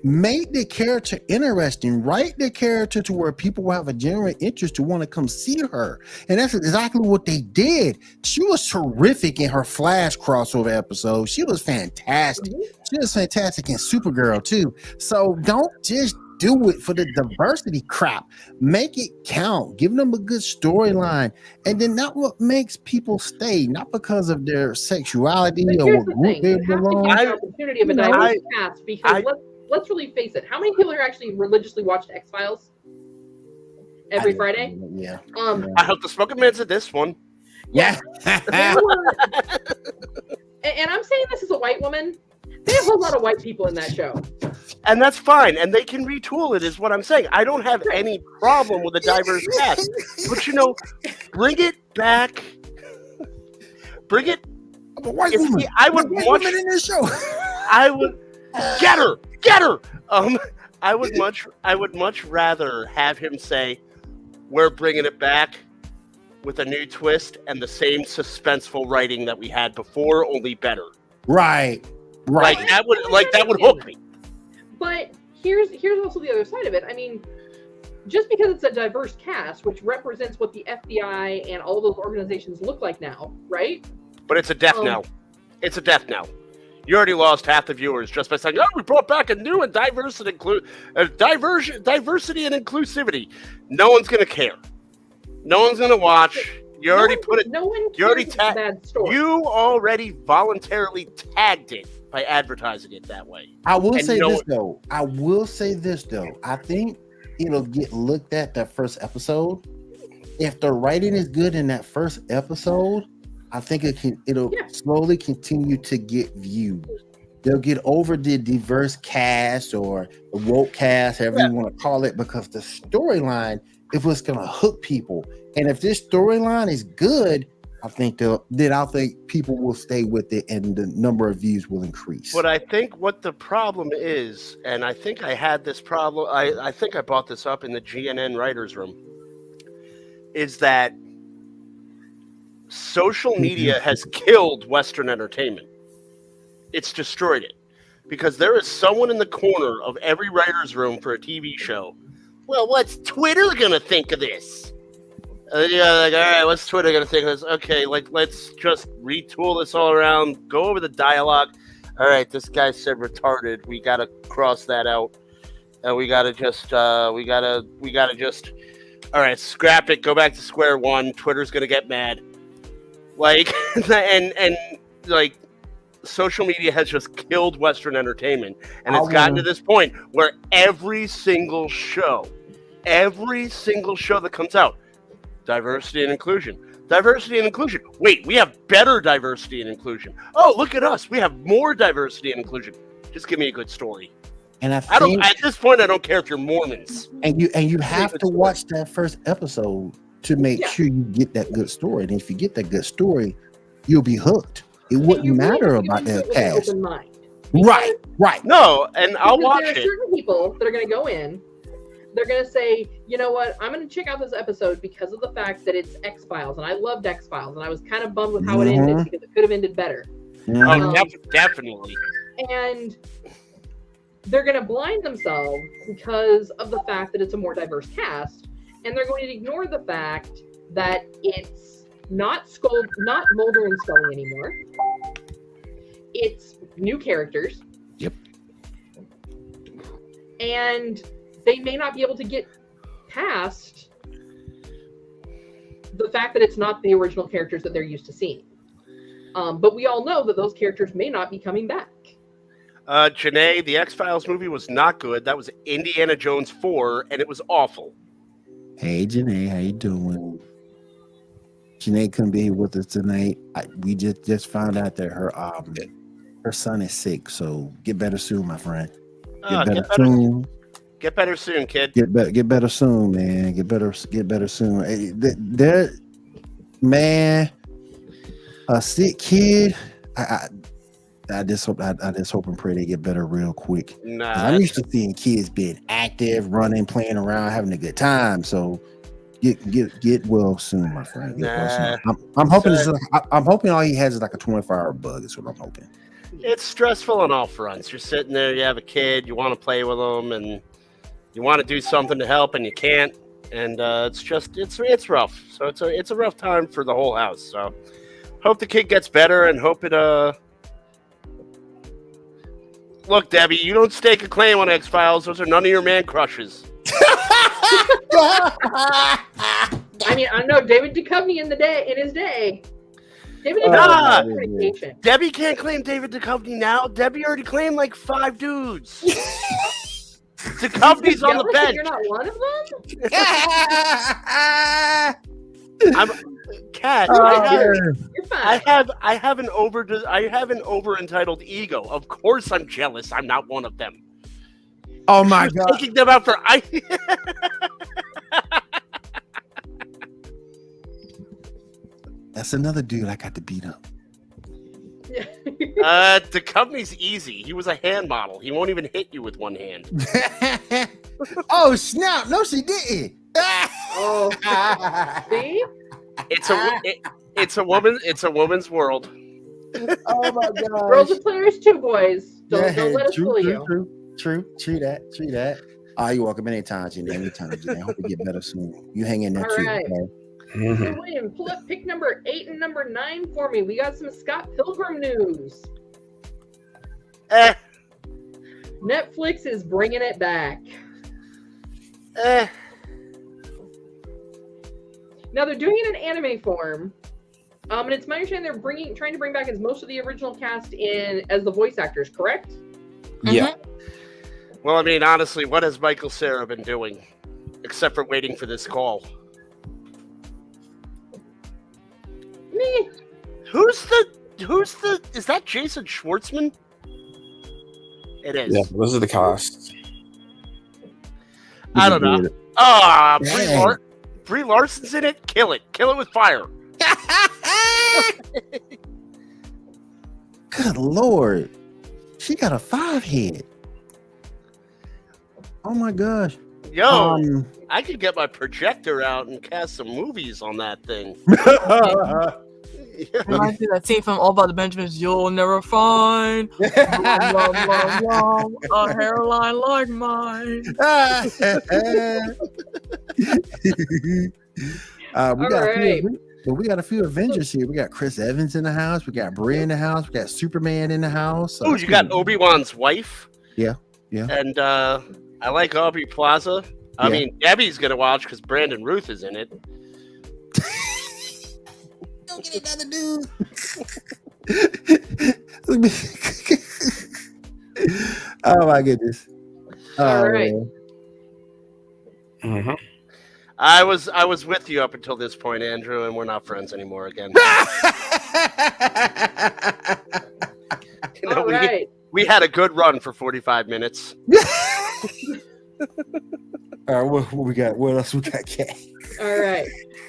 Make the character interesting. Write the character to where people will have a genuine interest to want to come see her. And that's exactly what they did. She was terrific in her Flash crossover episode. She was fantastic. She was fantastic in Supergirl too. So don't just do it for the diversity crap. Make it count. Give them a good storyline. And then not what makes people stay, not because of their sexuality or what group they belong. You have to give the opportunity of a diverse cast, because let's really face it. How many people are actually religiously watched X-Files every Friday? Yeah. I hope the Smoking Man's at this one. Yeah. And I'm saying this as a white woman. There's a lot of white people in that show. And that's fine. And they can retool it, is what I'm saying. I don't have any problem with a diverse cast. But, bring it back. Bring it. I'm a white woman. I would watch in this show. I would get her. I would much rather have him say, "We're bringing it back with a new twist and the same suspenseful writing that we had before, only better." Right. Like that would hook me. But here's also the other side of it. I mean, just because it's a diverse cast, which represents what the FBI and all those organizations look like now, right? But it's a death knell. It's a death knell. You already lost half the viewers just by saying, "Oh, we brought back a new and diversity and inclusivity." No one's gonna care. No one's gonna watch. You already put it. No one You already cares it's a bad story. You already voluntarily tagged it by advertising it that way. I will say this though. I think it'll get looked at that first episode. If the writing is good in that first episode, I think it'll slowly continue to get viewed. They'll get over the diverse cast or the woke cast, however you want to call it, because the storyline is what's going to hook people. And if this storyline is good, I think people will stay with it and the number of views will increase. But I think what the problem is, and I think I had this problem, I think I brought this up in the GNN writers room, is that social media has killed Western entertainment. It's destroyed it. Because there is someone in the corner of every writer's room for a TV show. Well, what's Twitter going to think of this? All right, what's Twitter going to think of this? Okay, let's just retool this all around. Go over the dialogue. All right, this guy said retarded. We got to cross that out. And we got to just, all right, scrap it. Go back to square one. Twitter's going to get mad. Social media has just killed Western entertainment, and it's gotten to this point where every single show that comes out, diversity and inclusion. Wait, we have better diversity and inclusion. Oh, look at us, we have more diversity and inclusion. Just give me a good story. And at this point, I don't care if you're Mormons. And you have to watch that first episode to make sure you get that good story. And if you get that good story, you'll be hooked. It wouldn't matter about that cast. Right. No, and I'll watch it. There are certain people that are going to go in. They're going to say, you know what? I'm going to check out this episode because of the fact that it's X-Files, and I loved X-Files, and I was kind of bummed with how it ended because it could have ended better. Definitely. And they're going to blind themselves because of the fact that it's a more diverse cast, and they're going to ignore the fact that it's not Mulder and Scully anymore. It's new characters. Yep. And they may not be able to get past the fact that it's not the original characters that they're used to seeing. But we all know that those characters may not be coming back. Janae, the X-Files movie was not good. That was Indiana Jones 4, and it was awful. Hey, Janae, how you doing? Janae couldn't be here with us tonight. We just found out that her son is sick, so get better soon, my friend. Get better soon, kid. Get better soon, man. Get better soon. Man, A sick kid. I just hope and pray they get better real quick. 'Cause Nah, I'm used to seeing kids being active, running, playing around, having a good time. So get well soon, my friend. Get well soon. I'm hoping I'm hoping all he has is like a 24-hour bug. Is what I'm hoping. it's stressful on all fronts. You're sitting there, you have a kid, you want to play with them, and you want to do something to help, and you can't. And it's rough. So it's a rough time for the whole house. So hope the kid gets better, and hope it Look, Debbie, you don't stake a claim on X-Files. Those are none of your man crushes. I mean, I know David Duchovny in his day. David Duchovny. Debbie can't claim David Duchovny now. Debbie already claimed like 5 dudes. Duchovny's on the bench. You're not one of them. I'm Cat. You're fine. I have an over entitled ego. Of course, I'm jealous. I'm not one of them. Oh my God! Taking them out for That's another dude I got to beat up. Duchovny's easy. He was a hand model. He won't even hit you with one hand. Oh snap! No, she didn't. Oh, see? It's a woman's world. Oh my God! Girls are players too, boys. Don't let us fool you. True that. You're welcome anytime, Jenny. Anytime, Jenny. I hope you get better soon. You hang in there too. Right. Okay? Hey, William, pull up pick number 8 and number 9 for me. We got some Scott Pilgrim news. Netflix is bringing it back. Now they're doing it in anime form, and it's my understanding they're trying to bring back as most of the original cast in as the voice actors. Correct? Yeah. Well, I mean, honestly, what has Michael Cera been doing, except for waiting for this call? Me. Who's the? Is that Jason Schwartzman? It is. Yeah, this is the cast. I don't know. Brie Larson's in it. Kill it with fire. Good Lord, she got a 5 head. Oh my gosh. Yo, I could get my projector out and cast some movies on that thing. Reminds me of that scene from All About the Benjamins. You'll never find a hairline like mine. We got a few Avengers here. We got Chris Evans in the house. We got Brie in the house. We got Superman in the house. Oh, you got Obi-Wan's wife. Yeah. And I like Aubrey Plaza. I mean, Debbie's gonna watch because Brandon Ruth is in it. Don't get another dude. Oh my goodness. All right. Mm-hmm. I was with you up until this point, Andrew, and we're not friends anymore again. All right. We had a good run for 45 minutes. All right, what we got? What else we got, Kat? All right.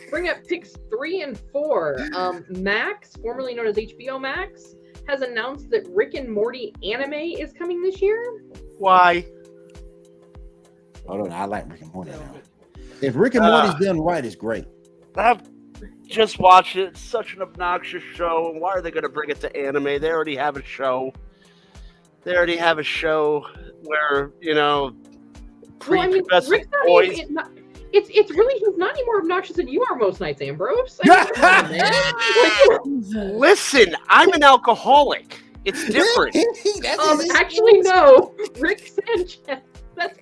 Bring up picks 3 and 4. Max, formerly known as HBO Max, has announced that Rick and Morty anime is coming this year. Why? Hold on, I like Rick and Morty now. If Rick and Morty's done right, it's great. I've just watched it. It's such an obnoxious show. Why are they going to bring it to anime? They already have a show. Where, Well, I mean, Rick's not boys. it's really, he's not any more obnoxious than you are most nights, Ambrose. Listen, I'm an alcoholic. It's different. Actually, no. Rick Sanchez. That's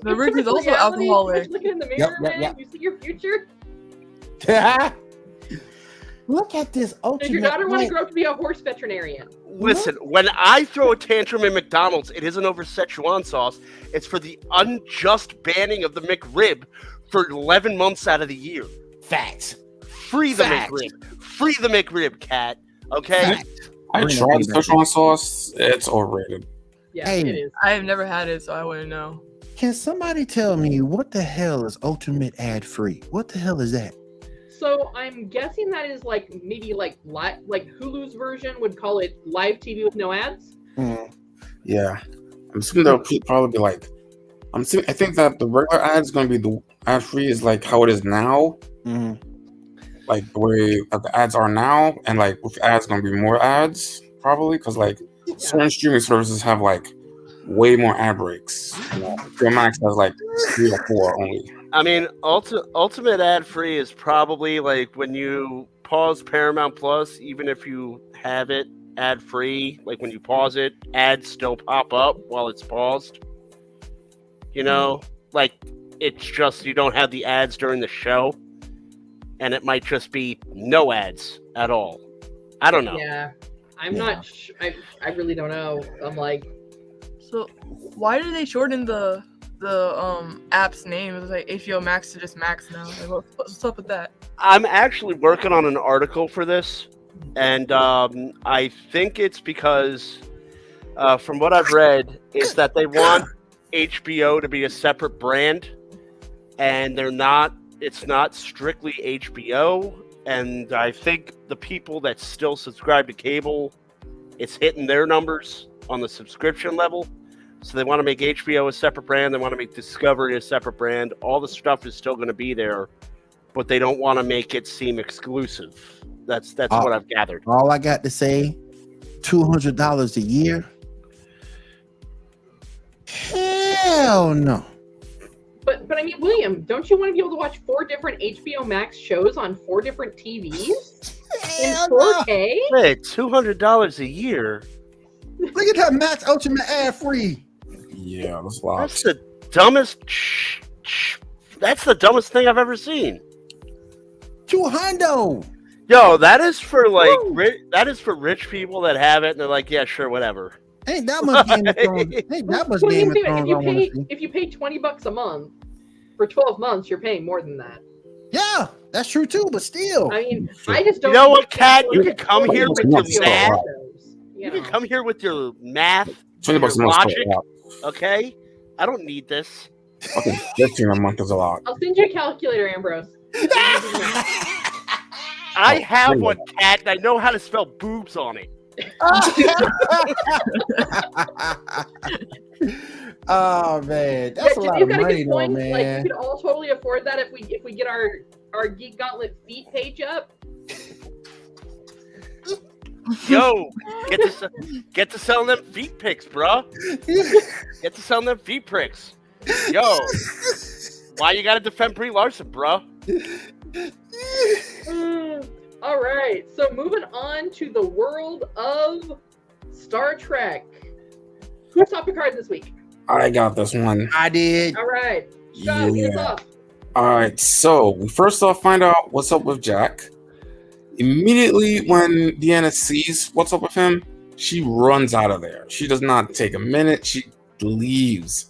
The Rick is also alcoholic. Looking in the mirror, man. You see your future. Look at this ultimate. Does your daughter want to grow up to be a horse veterinarian? Listen, when I throw a tantrum in McDonald's, it isn't over Szechuan sauce. It's for the unjust banning of the McRib for 11 months out of the year. Facts. Free the McRib. Free the McRib, Cat. Okay? Fact. I tried the Szechuan sauce. It's overrated. Yeah, Hey. it is. I have never had it, so I wouldn't know. Can somebody tell me what the hell is ultimate ad free? What the hell is that? So I'm guessing that is like maybe like Hulu's version would call it live TV with no ads. Yeah, I'm assuming they'll probably be like. I think that the regular ad is going to be the ad free is like how it is now, like the way that the ads are now, and like with ads going to be more ads probably because like certain streaming services have like way more ad breaks. HBO Max has like 3 or 4 only. I mean, ultimate ad free is probably like when you pause Paramount Plus, even if you have it ad free, like when you pause it, ads still pop up while it's paused. You know, like it's just you don't have the ads during the show, and it might just be no ads at all. I don't know. Yeah, I'm not. I really don't know. I'm like, so why did they shorten the app's name? It was like HBO Max to just Max now. Like, what's up with that? I'm actually working on an article for this, and I think it's because, from what I've read, is that they want HBO to be a separate brand, and they're not. It's not strictly HBO, and I think the people that still subscribe to cable, it's hitting their numbers on the subscription level. So they want to make HBO a separate brand. They want to make Discovery a separate brand. All the stuff is still going to be there, but they don't want to make it seem exclusive. That's what I've gathered. All I got to say, $200 a year. Hell no. but I mean, William, don't you want to be able to watch 4 different HBO Max shows on 4 different TVs in 4K? Hey, $200 a year. Look at that Max Ultimate ad free. Yeah, that's a lot. That's the dumbest. That's the dumbest thing I've ever seen. $200. Yo, that is for like that is for rich people that have it, and they're like, yeah, sure, whatever. Ain't that much Game of Thrones? Ain't that much Game of Thrones? If you pay $20 a month for 12 months, you're paying more than that. Yeah, that's true too. But still, I mean, I just don't. You know what, Kat? You can come here with your math. You can come here with your math, $20 your a month. logic. Okay, I don't need this. Fucking $15 a month is a lot. I'll send you a calculator, Ambrose. I have one, Kat, and I know how to spell boobs on it. Oh man, that's a lot of money, though, man. Like, we could all totally afford that if we get our Geek Gauntlet feet page up. Yo, get to selling them feet pics, bro. Get to selling them feet pics. Yo, why you gotta defend Brie Larson, bro? All right, so moving on to the world of Star Trek. Who saw Picard this week? I got this one. I did. All right, Sean, get us off. All right, so we first off find out what's up with Jack. Immediately when Deanna sees what's up with him, she runs out of there. She does not take a minute. She leaves.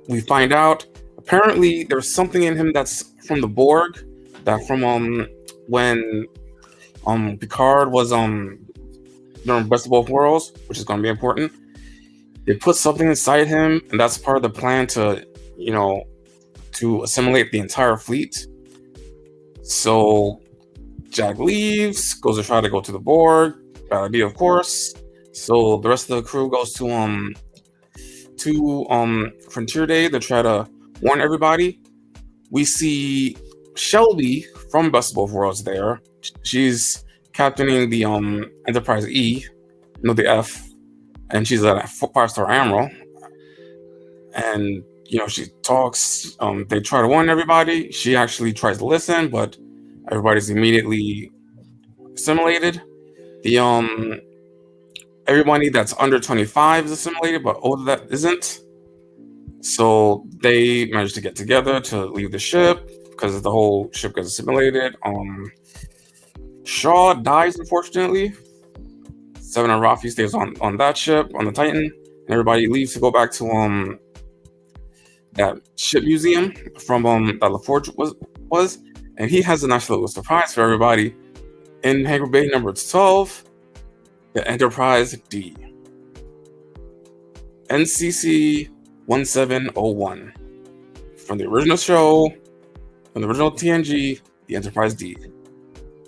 We find out apparently there's something in him that's from the Borg, that from when Picard was during Best of Both Worlds, which is going to be important. They put something inside him, and that's part of the plan to assimilate the entire fleet. So Jack leaves, goes to try to go to the Borg. Bad idea, of course. So the rest of the crew goes to Frontier Day to try to warn everybody. We see Shelby from Best of Both Worlds there. She's captaining the Enterprise E, the F, and she's a 5-star admiral. And she talks. They try to warn everybody. She actually tries to listen, but everybody's immediately assimilated. The everybody that's under 25 is assimilated, but older that isn't. So they managed to get together to leave the ship because the whole ship gets assimilated. Shaw dies, unfortunately. Seven and Rafi stays on that ship, on the Titan, and everybody leaves to go back to that ship museum from that LaForge was. And he has a nice little surprise for everybody. In Hangar Bay number 12, the Enterprise D. NCC 1701. From the original show, from the original TNG, the Enterprise D.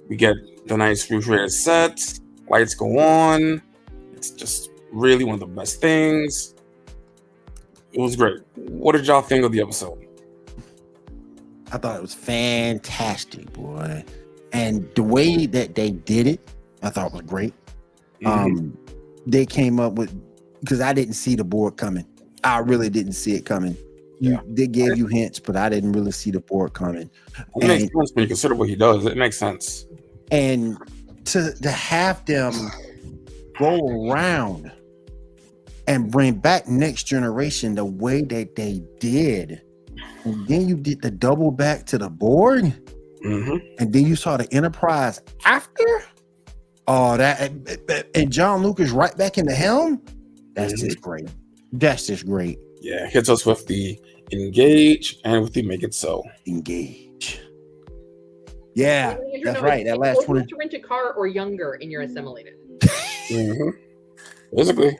We get the nice refrigerated set, lights go on. It's just really one of the best things. It was great. What did y'all think of the episode? I thought it was fantastic, boy. And the way that they did it, I thought was great. They came up with, because I didn't see the board coming. I really didn't see it coming. They gave you hints, but I didn't really see the board coming. It makes sense when you consider what he does. It makes sense. And to have them go around and bring back Next Generation the way that they did, and then you did the double back to the board, and then you saw the Enterprise after. Oh, and John Lucas right back in the helm. That's just great. That's just great. Yeah, hits us with the engage and with the make it so. Engage. Yeah, that's right. That last 20 to rent a car or younger, and you're assimilated. Basically.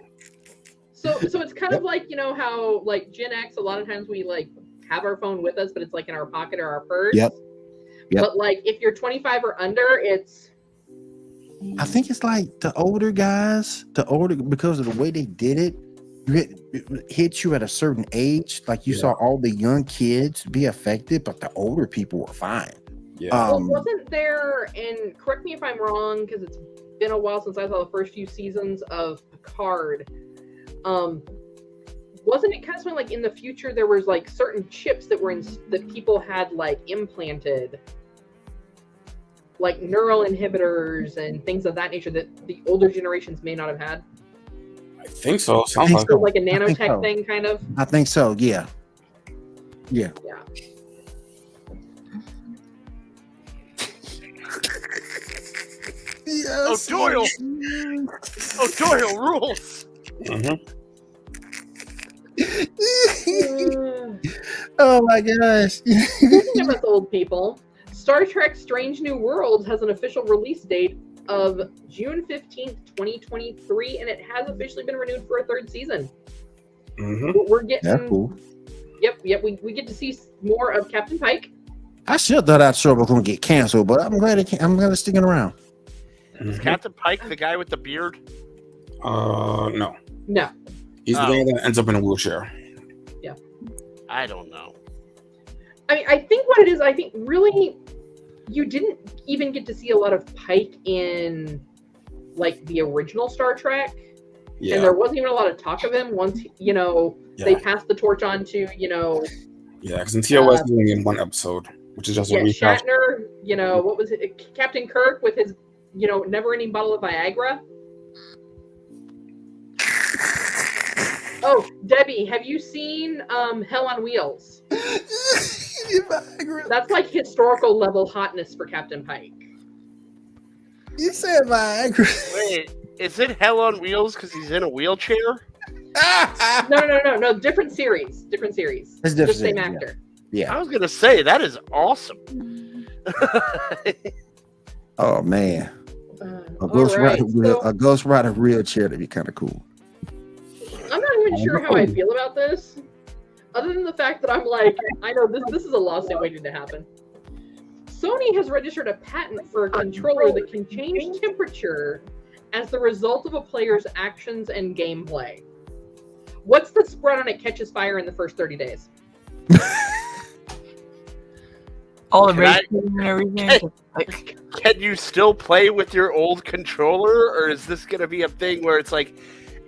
So it's kind of like, you know how like Gen X, a lot of times we like have our phone with us, but it's like in our pocket or our purse. Yep. But like if you're 25 or under, it's. I think it's like the older guys, because of the way they did it, it hits you at a certain age. Like you saw all the young kids be affected, but the older people were fine. Yeah. Wasn't there, and correct me if I'm wrong, because it's been a while since I saw the first few seasons of Picard. Wasn't it kind of something like in the future there was like certain chips that were that people had like implanted, like neural inhibitors and things of that nature that the older generations may not have had? I think so. Sounds like a nanotech thing, kind of. I think so. Yeah. Yes. Doyle rules. Oh my gosh. Speaking of us old people, Star Trek Strange New Worlds has an official release date of June 15th, 2023, and it has officially been renewed for a third season. We're getting... That's cool. Yep, we get to see more of Captain Pike. I should thought that show was going to get canceled, but I'm glad I'm glad it's sticking around. Is Captain Pike the guy with the beard? No. He's the guy that ends up in a wheelchair. Yeah. I don't know. I mean, I think what it is, I think really you didn't even get to see a lot of Pike in like the original Star Trek. Yeah. And there wasn't even a lot of talk of him once, they passed the torch on to, Yeah, because in TOS he's only in one episode, which is just a recap. Shatner, what was it? Captain Kirk with his, never-ending bottle of Viagra. Oh, Debbie, have you seen Hell on Wheels? That's like historical level hotness for Captain Pike. You said Viagra. Wait, is it Hell on Wheels because he's in a wheelchair? No. Different series. It's different. Just same actor. Yeah. I was gonna say that is awesome. Oh man, a Ghost Rider wheelchair to be kind of cool. I'm not even sure how I feel about this, other than the fact that I'm like, I know this is a lawsuit waiting to happen. Sony has registered a patent for a controller that can change temperature as the result of a player's actions and gameplay. What's the spread on it catches fire in the first 30 days? All the racing and everything. Can you still play with your old controller, or is this going to be a thing where it's like,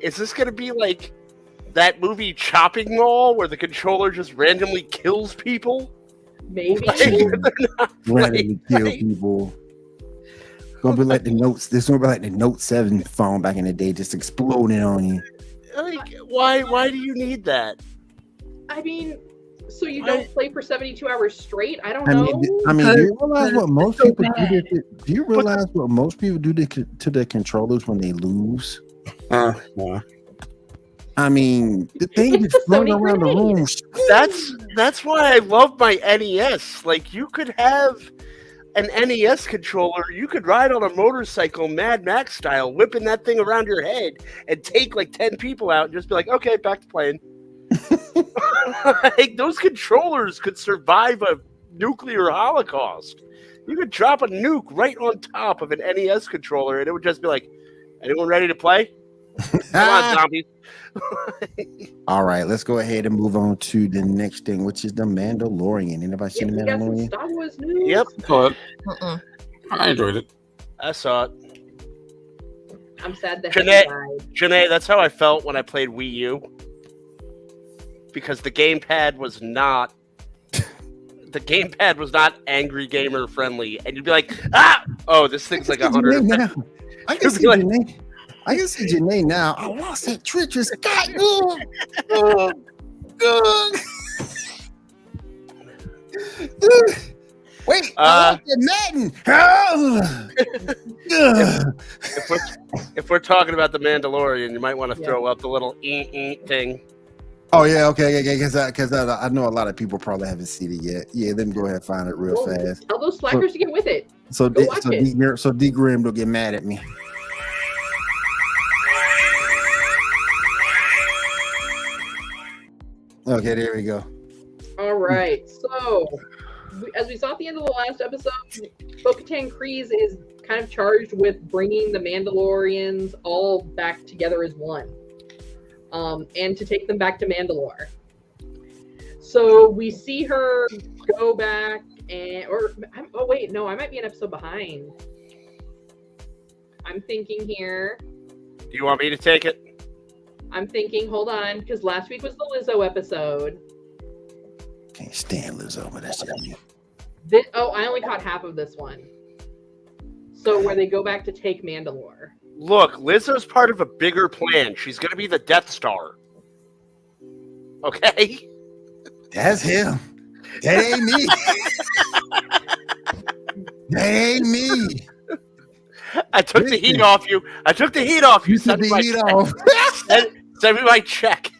is this going to be like that movie Chopping Mall where the controller just randomly kills people? Maybe. Randomly kill people. Gonna be like the notes. This gonna be like the Note 7 phone back in the day, just exploding on you. Like, why do you need that? I mean, so you don't play for 72 hours straight? I don't know. Do you realize what most people do? Do you realize what most people do to their controllers when they lose? I mean, the thing is floating around the room. That's why I love my NES. Like, you could have an NES controller, you could ride on a motorcycle Mad Max style, whipping that thing around your head and take like 10 people out and just be like, okay, back to playing. Like, those controllers could survive a nuclear holocaust. You could drop a nuke right on top of an NES controller, and it would just be like, "Anyone ready to play? Come on, zombies!" All right, let's go ahead and move on to the next thing, which is the Mandalorian. Anybody seen the we got some Mandalorian? Star Wars news. Yep, But Uh-uh. I enjoyed it. I saw it. I'm sad that Janae- he died. Janae, that's how I felt when I played Wii U. Because the gamepad was not angry gamer friendly, and you'd be like, "Ah, oh, this thing's like 100." I can see Janae. I can see Janae now. I lost that treacherous guy. Wait, I lost that Madden. If we're talking about the Mandalorian, you might want to throw up the little thing. Oh yeah, okay, because I know a lot of people probably haven't seen it yet. Yeah, let me go ahead and find it real fast. Tell those slackers to get with it. So Go watch it. D Grim will get mad at me. Okay, there we go. All right. So, as we saw at the end of the last episode, Bo-Katan Kryze is kind of charged with bringing the Mandalorians all back together as one, and to take them back to Mandalore. So we see her go back I might be an episode behind. I'm thinking here. Do you want me to take it? I'm thinking, hold on, because last week was the Lizzo episode. Can't stand Lizzo, but that's just me. I only caught half of this one. So where they go back to take Mandalore. Look, Lizzo's part of a bigger plan. She's going to be the Death Star. Okay? That's him. That ain't me. That ain't me. I took the heat off you. You took the heat off. Send me my check.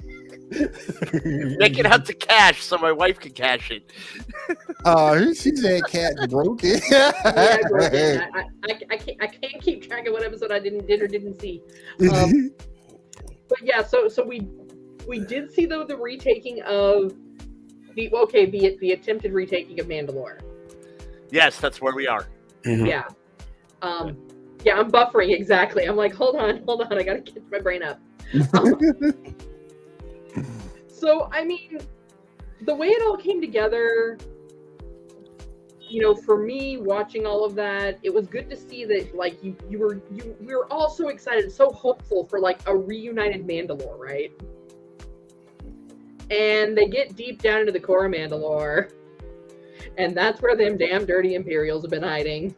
Make it out to cash so my wife can cash it. She said cat broke it. Yeah, I broke it. I can't keep track of what episode I did or didn't see. But yeah, so we did see though the retaking of the attempted retaking of Mandalore. Yes, that's where we are. Mhm. Yeah. Yeah, I'm buffering exactly. I'm like, hold on, I gotta get my brain up. So I mean, the way it all came together, for me watching all of that, it was good to see that like we were all so excited, so hopeful for like a reunited Mandalore, right? And they get deep down into the core of Mandalore, and that's where them damn dirty Imperials have been hiding.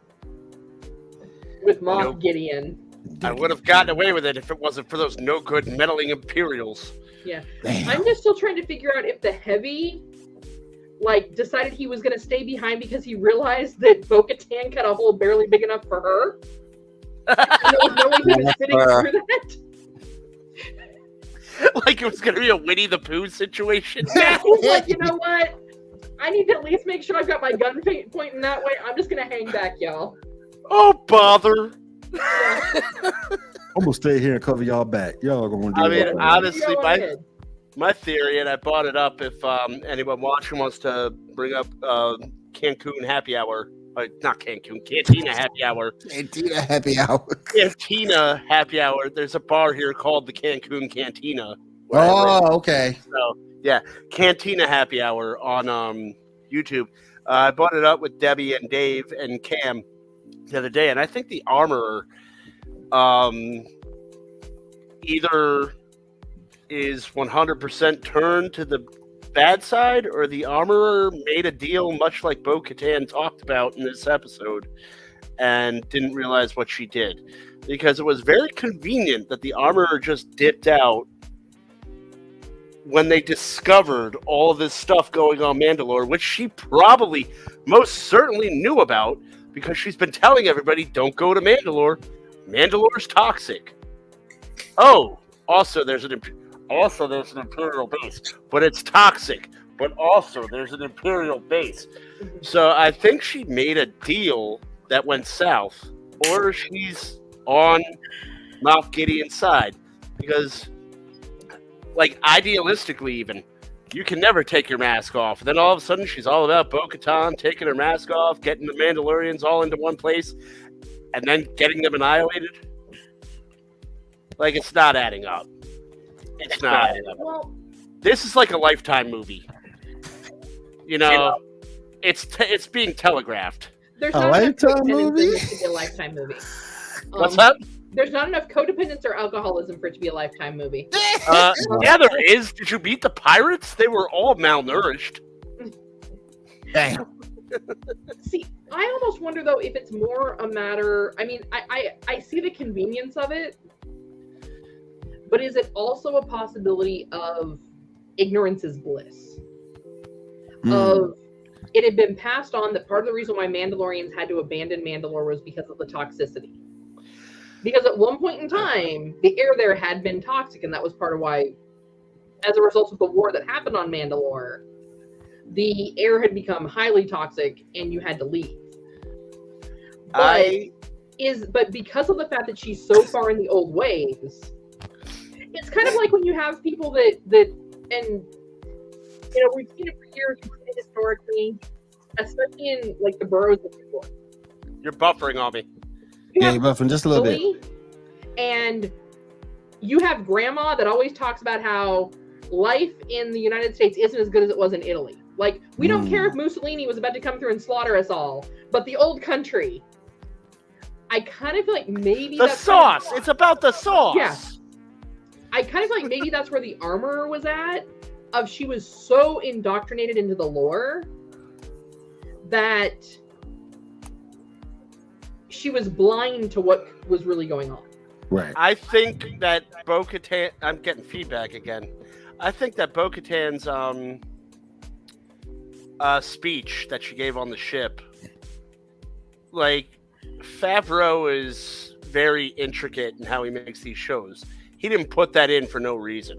With Moff Gideon. I would have gotten away with it if it wasn't for those no-good meddling Imperials. Yeah. Damn. I'm just still trying to figure out if the Heavy, decided he was going to stay behind because he realized that Bo-Katan cut a hole barely big enough for her. And there was no way he was fitting through that. Like it was going to be a Winnie the Pooh situation. Yeah, he's like, you know what? I need to at least make sure I've got my gun pointing that way. I'm just going to hang back, y'all. Oh, bother. I'm gonna stay here and cover y'all back. Y'all gonna do it. Honestly, Go ahead. my theory, and I brought it up if anyone watching wants to bring up Cancun Happy Hour. Not Cancun, Cantina Happy Hour. Cantina Happy Hour. Cantina Happy Hour. There's a bar here called the Cancun Cantina. Oh, okay. So, yeah, Cantina Happy Hour on YouTube. I brought it up with Debbie and Dave and Cam the other day, and I think the Armorer either is 100% turned to the bad side, or the Armorer made a deal much like Bo-Katan talked about in this episode and didn't realize what she did. Because it was very convenient that the Armorer just dipped out when they discovered all of this stuff going on Mandalore, which she probably most certainly knew about, because she's been telling everybody, don't go to Mandalore. Mandalore's toxic. Oh, also there's an Imperial base, but it's toxic. But also there's an Imperial base. So I think she made a deal that went south, or she's on Moff Gideon's side, because, like, idealistically even, you can never take your mask off. And then all of a sudden, she's all about Bo-Katan taking her mask off, getting the Mandalorians all into one place, and then getting them annihilated. Like, it's not adding up. It's not adding up. Well, This is like a Lifetime movie. You know, it's being telegraphed. there's A not enough Lifetime codependence movie? in this to be a Lifetime movie. What's up? There's not enough codependence or alcoholism for it to be a Lifetime movie. Yeah, there is. Did you meet the pirates? They were all malnourished. Damn. See, I almost wonder though if it's more a matter. I mean, I see the convenience of it, but is it also a possibility of ignorance is bliss? Of it had been passed on that part of the reason why Mandalorians had to abandon Mandalore was because of the toxicity. Because at one point in time, the air there had been toxic, and that was part of why, as a result of the war that happened on Mandalore, the air had become highly toxic, and you had to leave. But because of the fact that she's so far in the old ways, it's kind of like when you have people that and you know, we've seen it for years, we've seen it historically, especially in like the boroughs of New York. You're buffering on me. Yeah, you're buffing just a little bit. And you have grandma that always talks about how life in the United States isn't as good as it was in Italy. Like, we don't care if Mussolini was about to come through and slaughter us all, but the old country, I kind of feel like maybe The that's sauce. Kind of, It's about the sauce. Yeah. I kind of feel like maybe that's where the armor was at. Of she was so indoctrinated into the lore that she was blind to what was really going on. Right. I think that Bo-Katan... I'm getting feedback again. I think that Bo-Katan's speech that she gave on the ship, like, Favreau is very intricate in how he makes these shows. He didn't put that in for no reason.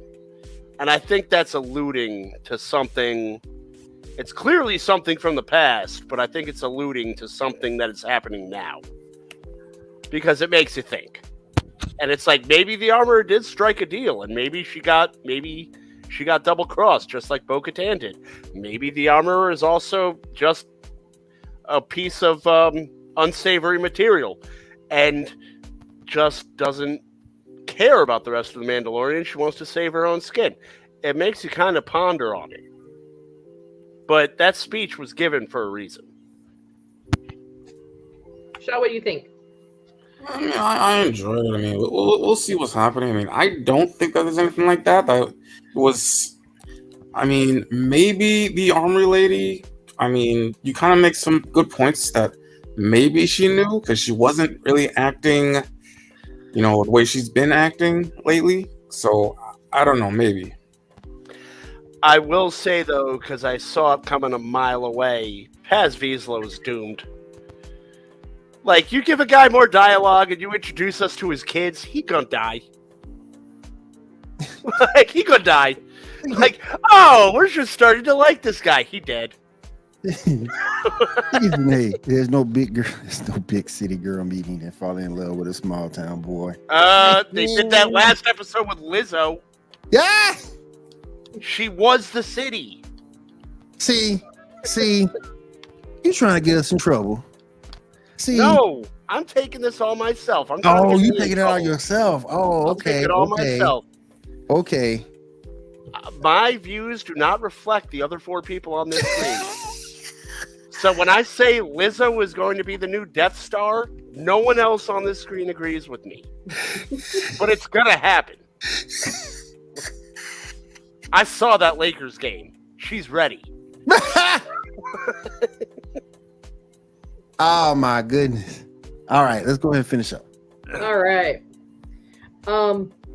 And I think that's alluding to something. It's clearly something from the past, but I think it's alluding to something that is happening now. Because it makes you think. And it's like, maybe the armor did strike a deal, and maybe she got double crossed, just like Bo-Katan did. Maybe the armor is also just a piece of unsavory material, and just doesn't care about the rest of the Mandalorians. She wants to save her own skin. It makes you kind of ponder on it. But that speech was given for a reason. Shaw, what do you think? I mean, I enjoyed it. I mean, we'll see what's happening. I mean, I don't think that there's anything like that. That was, I mean, maybe the armory lady. I mean, you kind of make some good points that maybe she knew because she wasn't really acting, you know, the way she's been acting lately. So I don't know, maybe. I will say, though, because I saw it coming a mile away, Paz Vizsla is doomed. Like, you give a guy more dialogue and you introduce us to his kids, he gonna die. Like, he gonna die. Like, oh, we're just starting to like this guy. He dead. Hey, there's no big city girl meeting and falling in love with a small town boy. They did that last episode with Lizzo. Yeah. She was the city. See, you trying to get us in trouble. See, No, I'm taking this all myself. I'm trying to get you me in taking it all trouble. yourself. Oh, I'll okay. take it all myself. Okay. My views do not reflect the other 4 people on this screen. So when I say Lizzo is going to be the new Death Star, no one else on this screen agrees with me. But it's gonna happen. I saw that Lakers game. She's ready. Oh my goodness. All right, let's go ahead and finish up. All right.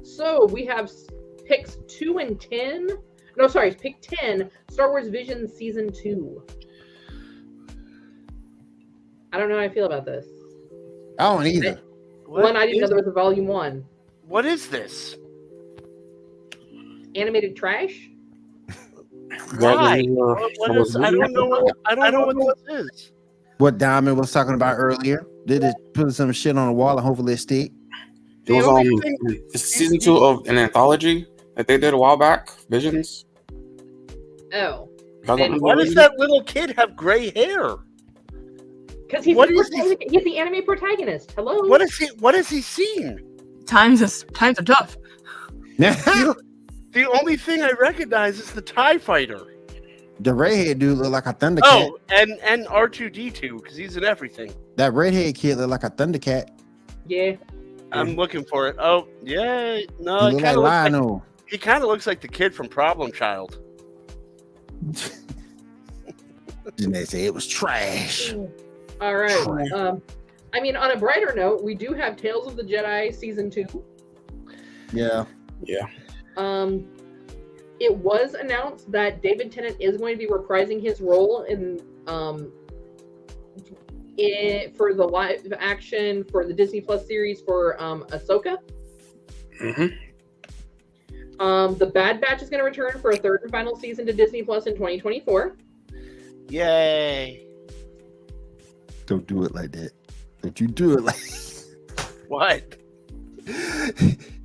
So we have picks 2 and 10. No, sorry, pick 10. Star Wars Visions Season 2. I don't know how I feel about this. I don't either. One, I didn't know there was a Volume 1. What is this? Animated trash? Why? What is? I don't know what this is. What Diamond was talking about earlier. They just put some shit on the wall and hopefully it stick. It was season 2 of an anthology that they did a while back, Visions. Oh. Y'all don't Why remember does that little kid have gray hair? Because he's, What is he- he's the anime protagonist. Hello? What has he seen? Times are tough. The only thing I recognize is the TIE fighter. The redhead dude look like a Thundercat. Oh, and R2D2 because he's in everything. That redhead kid look like a Thundercat. Yeah. I'm looking for it. Oh, yeah. No, He it look kind like of Lionel. he kind of looks like the kid from Problem Child. And they say it was trash. All right. Trash. I mean, on a brighter note, we do have Tales of the Jedi Season 2. Yeah. Yeah. It was announced that David Tennant is going to be reprising his role in for the live action for the Disney Plus series for Ahsoka. Mm-hmm. The Bad Batch is going to return for a third and final season to Disney Plus in 2024. Yay! Don't do it like that. Don't you do it like What?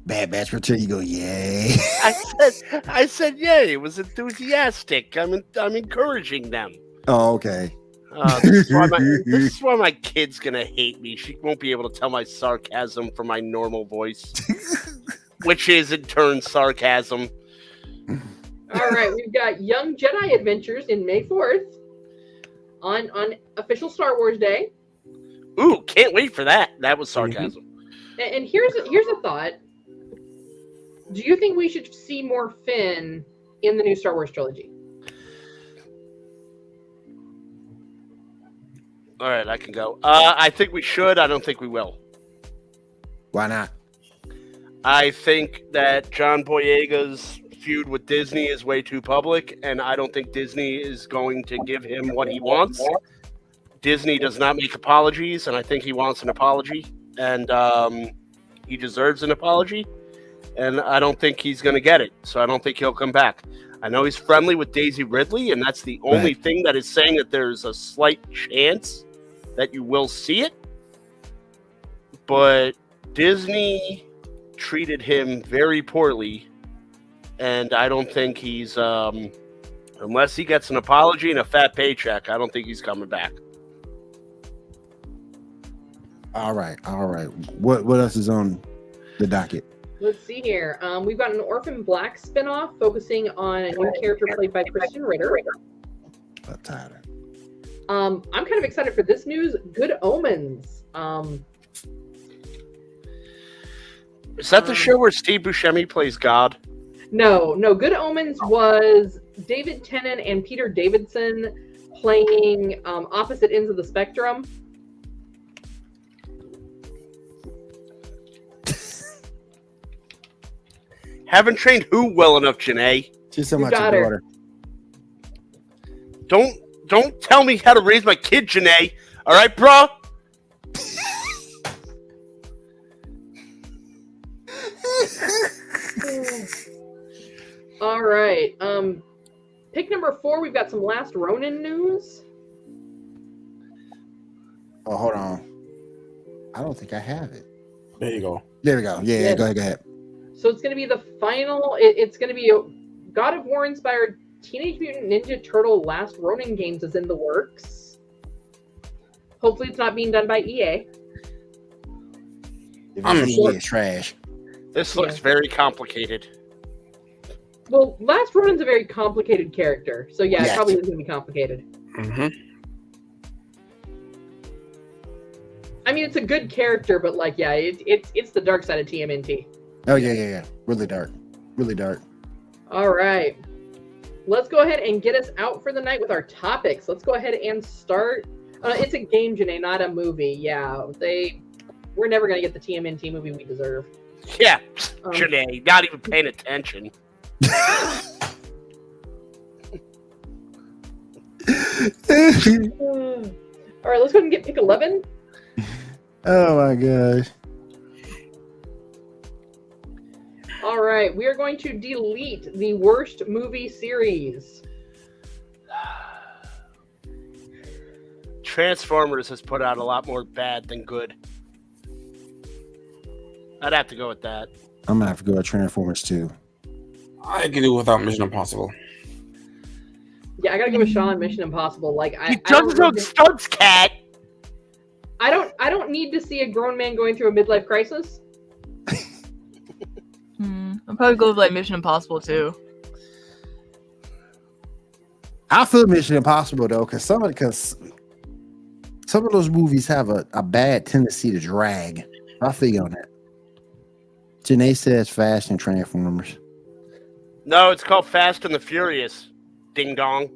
Bad Batch return. You go, yay. I said yay. It was enthusiastic. I'm encouraging them. Oh, okay. This is why my kid's gonna hate me. She won't be able to tell my sarcasm from my normal voice, which is in turn sarcasm. All right, we've got Young Jedi Adventures in May 4th on official Star Wars Day. Ooh, can't wait for that. That was sarcasm. And here's a thought. Do you think we should see more Finn in the new Star Wars trilogy? All right, I can go. I think we should. I don't think we will. Why not? I think that John Boyega's feud with Disney is way too public, and I don't think Disney is going to give him what he wants. Disney does not make apologies, and I think he wants an apology, and he deserves an apology, and I don't think he's going to get it, so I don't think he'll come back. I know he's friendly with Daisy Ridley, and that's the only thing that is saying that there's a slight chance that you will see it, but Disney treated him very poorly, and I don't think he's, unless he gets an apology and a fat paycheck, I don't think he's coming back. All right. What else is on the docket? Let's see here. We've got an Orphan Black spinoff focusing on a new character played by Kristen Ritter. I'm tired. I'm kind of excited for this news. Good Omens. Is that the show where Steve Buscemi plays God? No. Good Omens was David Tennant and Peter Davidson playing opposite ends of the spectrum. Haven't trained who well enough, Janae? She's so You much got your her. daughter. Don't tell me how to raise my kid, Janae. All right, bro? All right. Pick number 4, we've got some Last Ronin news. Oh, hold on. I don't think I have it. There you go. There we go. Yeah, go ahead. So it's going to be the final. It's going to be a God of War inspired Teenage Mutant Ninja Turtle Last Ronin games is in the works. Hopefully, it's not being done by EA. If I'm it's sure. it's trash. This looks very complicated. Well, Last Ronin's a very complicated character, so yeah, it Yes. probably is going to be complicated. Mm-hmm. I mean, it's a good character, but like, yeah, it's the dark side of TMNT. Oh yeah. Really dark. All right, let's go ahead and get us out for the night with our topics. Let's go ahead and start. It's a game, Janae, not a movie. Yeah, we're never going to get the TMNT movie we deserve. Yeah, Janae, not even paying attention. All right, let's go ahead and get pick 11. Oh my gosh. All right, we are going to delete the worst movie series. Transformers has put out a lot more bad than good. I'd have to go with that. I'm gonna have to go with Transformers 2. I can do without Mission Impossible. Yeah, I gotta give a shot on Mission Impossible. Like He does his own stunts, cat. I don't need to see a grown man going through a midlife crisis. I'll probably go with like Mission Impossible too. I feel Mission Impossible though, because some of those movies have a bad tendency to drag. I feel you on that. Janae says Fast and Transformers. No, it's called Fast and the Furious. Ding dong.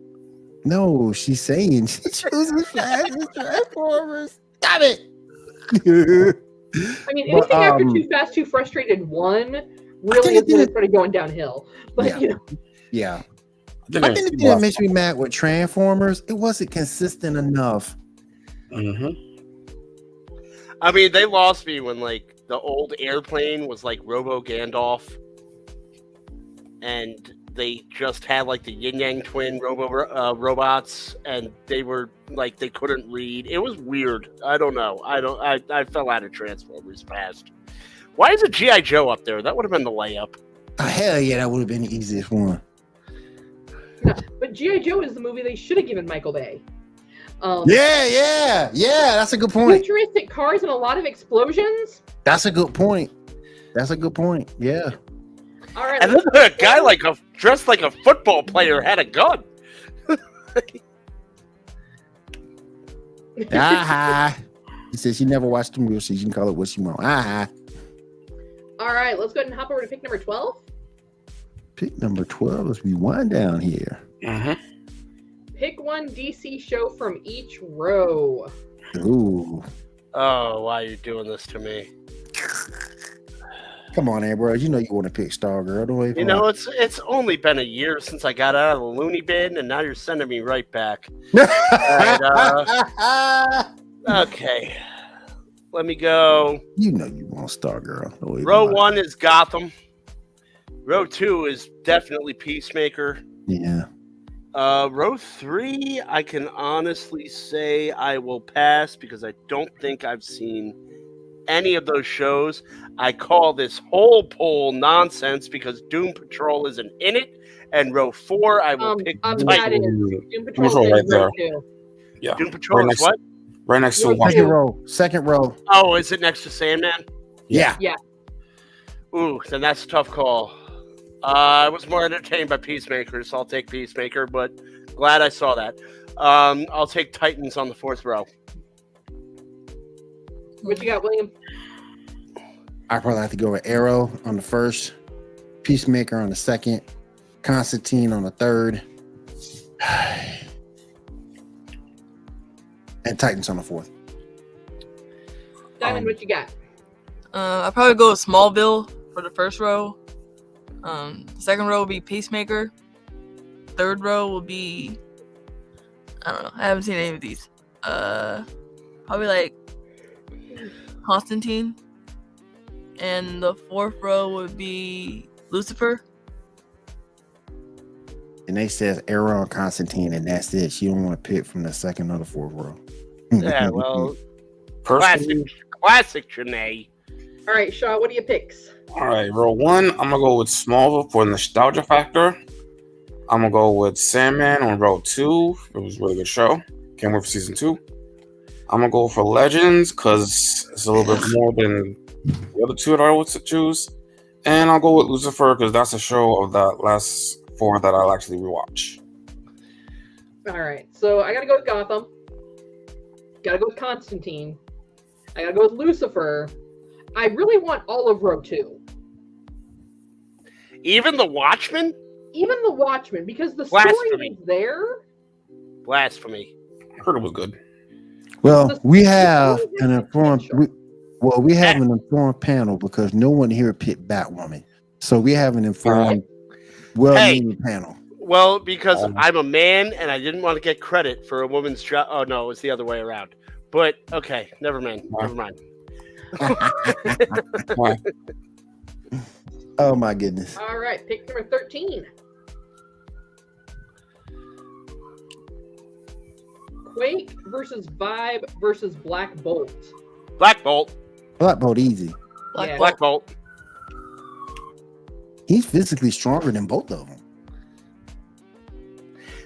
No, she's saying she chooses Fast and Transformers. Damn it. I mean, anything after Too Fast, Too Frustrated 1 really is when it started going downhill. But yeah. you know. Yeah. I think the thing that makes me mad with Transformers, it wasn't consistent enough. I mean, they lost me when like the old airplane was like Robo Gandalf, and they just had like the Yin Yang Twin robots, and they were like they couldn't read. It was weird. I don't know. I fell out of Transformers fast. Why is it G.I. Joe up there? That would have been the layup. Oh, hell yeah, that would have been the easiest one. No, but G.I. Joe is the movie they should have given Michael Bay. Yeah, that's a good point. Futuristic cars and a lot of explosions. That's a good point. Yeah. All right. And then a guy dressed like a football player had a gun. He says she never watched the movie, so she can call it what she wants. All right, let's go ahead and hop over to pick number 12. Pick number 12 as we wind down here. Pick one DC show from each row. Ooh. Oh, why are you doing this to me? Come on, Ambrose. You know you want to pick Stargirl. Don't wait for You know, it's only been a year since I got out of the loony bin, and now you're sending me right back. Okay. Let me go. You know you want Stargirl. Row 1 is Gotham. Row 2 is definitely Peacemaker. Yeah. Row 3, I can honestly say I will pass because I don't think I've seen any of those shows. I call this whole poll nonsense because Doom Patrol isn't in it. And row 4, I will pick that Titan. is Doom Patrol right there. Yeah. Doom Patrol is what? Right next to Second row. Oh, is it next to Sandman? Yeah. Ooh, then that's a tough call. I was more entertained by Peacemaker, so I'll take Peacemaker, but glad I saw that. I'll take Titans on the 4th row. What you got, William? I probably have to go with Arrow on the 1st, Peacemaker on the 2nd, Constantine on the 3rd, and Titans on the 4th. Diamond, what you got? I'll probably go with Smallville for the 1st row. The 2nd row will be Peacemaker. 3rd row will be, I don't know. I haven't seen any of these. Probably like Constantine. And the 4th row would be Lucifer. And they says Arrow and Constantine, and that's it. She don't want to pick from the 2nd or the 4th row. Yeah, well, classic Janae. All right, Shaw, what are your picks? All right, row 1, I'm gonna go with Smallville for nostalgia factor. I'm gonna go with Sandman on row 2. It was a really good show. Can't wait for season 2. I'm gonna go for Legends because it's a little bit more than the other 2 that I would choose. And I'll go with Lucifer because that's a show of that last 4 that I'll actually rewatch. All right, so I gotta go with Gotham. Gotta go with Constantine. I gotta go with Lucifer. I really want all of row 2. Even the Watchmen? Even the Watchmen, because the story is there. Blasphemy. I heard it was good. Well, we have an informed. We have an informed panel because no one here picked Batwoman, so we have an informed, well-meaning panel. Well, because I'm a man and I didn't want to get credit for a woman's job. Oh no, it's the other way around. But okay, never mind. Oh my goodness. All right, pick number 13. Quake versus Vibe versus Black Bolt. Black Bolt. Black Bolt easy. Black Bolt. He's physically stronger than both of them.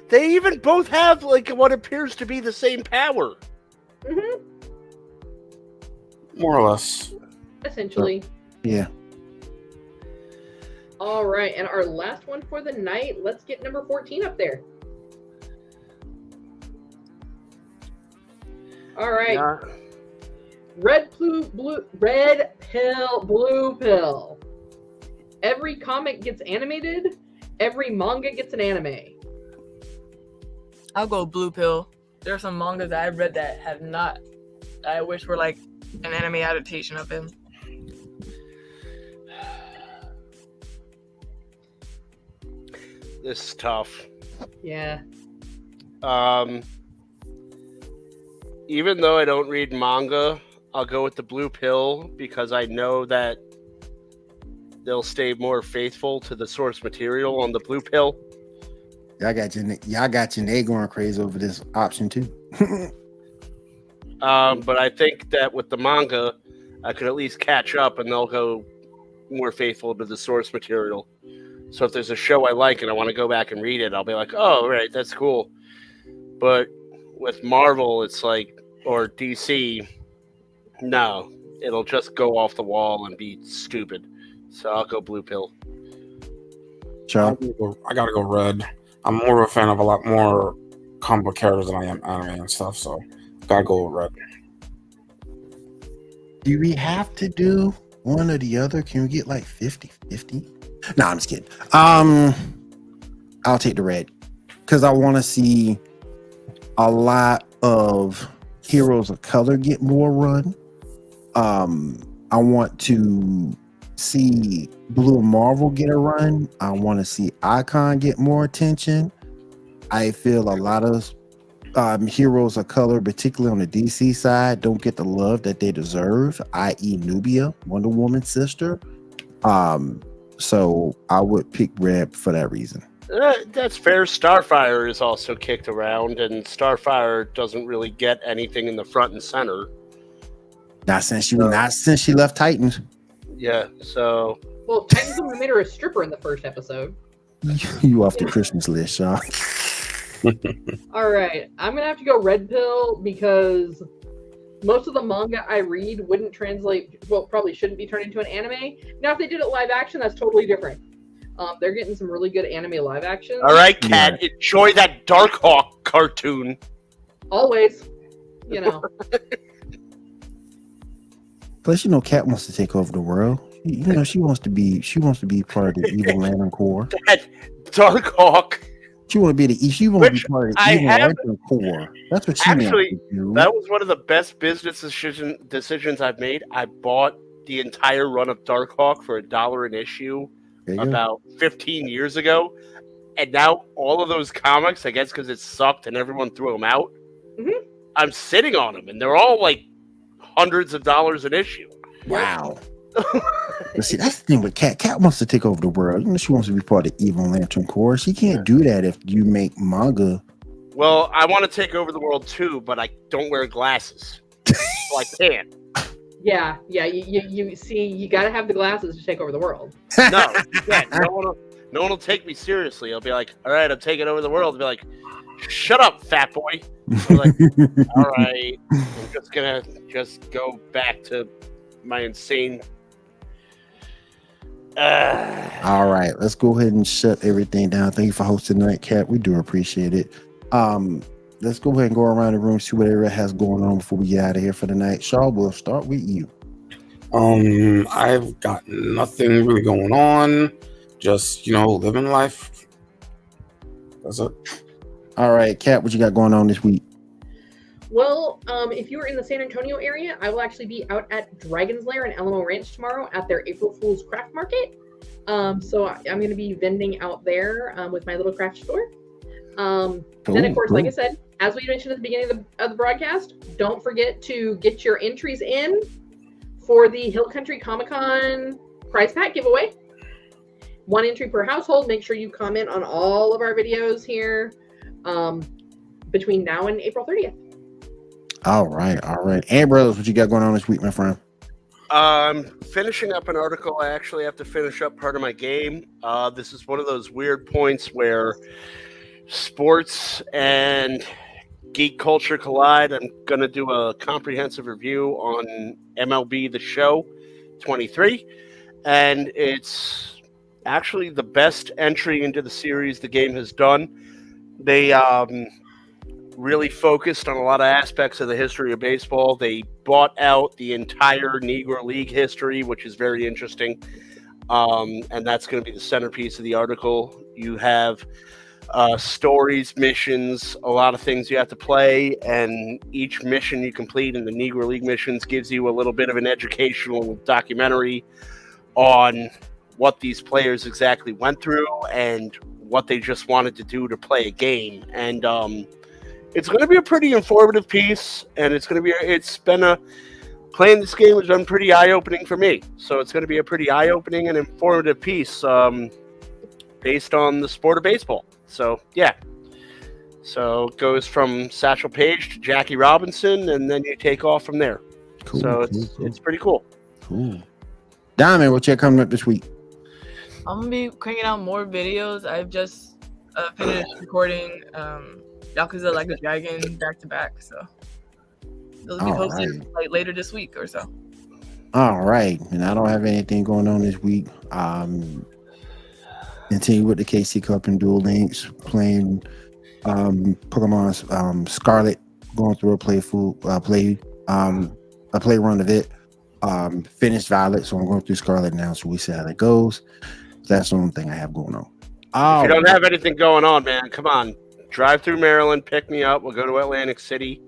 They even both have like what appears to be the same power. Mm-hmm. More or less. Essentially. Yeah. All right, and our last one for the night. Let's get number 14 up there. All right. Yeah. Red pill, blue pill. Every comic gets animated. Every manga gets an anime. I'll go blue pill. There are some mangas that I've read that have not. I wish were like an anime adaptation of him. This is tough. Yeah. Even though I don't read manga, I'll go with the blue pill because I know that they'll stay more faithful to the source material on the blue pill. Y'all got your going crazy over this option too. But I think that with the manga, I could at least catch up and they'll go more faithful to the source material. So if there's a show I like and I want to go back and read it, I'll be like, oh, right, that's cool. But with Marvel, it's like, or DC, no, it'll just go off the wall and be stupid. So I'll go blue pill. Chuck? I gotta go red. I'm more of a fan of a lot more comic book characters than I am anime and stuff, so gotta go with red. Do we have to do one or the other? Can we get like 50-50? No, I'm just kidding. I'll take the red because I want to see a lot of heroes of color get more run. I want to see Blue Marvel get a run. I want to see Icon get more attention. I feel a lot of heroes of color, particularly on the DC side, don't get the love that they deserve, i.e. Nubia, Wonder Woman's sister. So I would pick red for that reason. That's fair. Starfire is also kicked around, and Starfire doesn't really get anything in the front and center. Not since she left Titans. Yeah, so... Well, Titans only made her a stripper in the first episode. You off the Christmas list, Sean. All right, I'm gonna have to go red pill because most of the manga I read wouldn't translate. Well, probably shouldn't be turned into an anime. Now, if they did it live action, that's totally different. They're getting some really good anime live action. All right, Kat, enjoy that Darkhawk cartoon. Always, you know. Plus, Kat wants to take over the world. She wants to be part of the Evil Lantern Corps. That Darkhawk. She want to be part of the Evil Lantern Corps. That's what she wants to do. That was one of the best business decisions I've made. I bought the entire run of Darkhawk for $1 an issue about 15 years ago, and now all of those comics, I guess because it sucked and everyone threw them out, I'm sitting on them, and they're all like hundreds of dollars an issue. Wow. But see, that's the thing with Kat. Kat wants to take over the world. She wants to be part of the Evil Lantern Corps. She can't do that if you make manga. Well, I want to take over the world too, but I don't wear glasses, so I can't. Yeah. You see, you got to have the glasses to take over the world. No, you can't. No one will take me seriously. I'll be like, all right, I'm taking over the world. I'll be like, shut up, fat boy. I'm like, all right, I'm just gonna go back to my insane. All right, let's go ahead and shut everything down. Thank you for hosting tonight, Kat. We do appreciate it. Let's go ahead and go around the room, see what everyone has going on before we get out of here for the night. Shaw, we'll start with you. I've got nothing really going on. Just, living life. That's it. All right, Kat, what you got going on this week? Well, if you are in the San Antonio area, I will actually be out at Dragon's Lair and Alamo Ranch tomorrow at their April Fool's Craft Market. So I'm going to be vending out there with my little craft store. Then, of course, like I said, as we mentioned at the beginning of the broadcast, don't forget to get your entries in for the Hill Country Comic-Con prize pack giveaway. 1 entry per household. Make sure you comment on all of our videos here between now and April 30th. All right. Ambrose, what you got going on this week, my friend? Finishing up an article. I actually have to finish up part of my game. This is one of those weird points where sports and geek culture collide. I'm going to do a comprehensive review on MLB The Show 23, and it's actually the best entry into the series the game has done. They really focused on a lot of aspects of the history of baseball. They bought out the entire Negro League history, which is very interesting, and that's going to be the centerpiece of the article. You have stories, missions, a lot of things you have to play, and each mission you complete in the Negro League missions gives you a little bit of an educational documentary on what these players exactly went through and what they just wanted to do to play a game. And it's going to be a pretty informative piece, and playing this game has been pretty eye-opening for me. So it's going to be a pretty eye-opening and informative piece based on the sport of baseball. So, yeah. So it goes from Satchel Paige to Jackie Robinson, and then you take off from there. Cool, so it's pretty cool. Cool. Diamond, what you coming up this week? I'm gonna be cranking out more videos. I've just finished recording Yakuza Like a Dragon back to back, so they'll be posted like later this week or so. All right, and I don't have anything going on this week. Continue with the KC Cup and Duel Links, playing Pokemon Scarlet, going through a play run of it. Finished Violet, so I'm going through Scarlet now, so we see how that goes. That's the only thing I have going on. If you don't have anything going on, man, come on. Drive through Maryland, pick me up. We'll go to Atlantic City.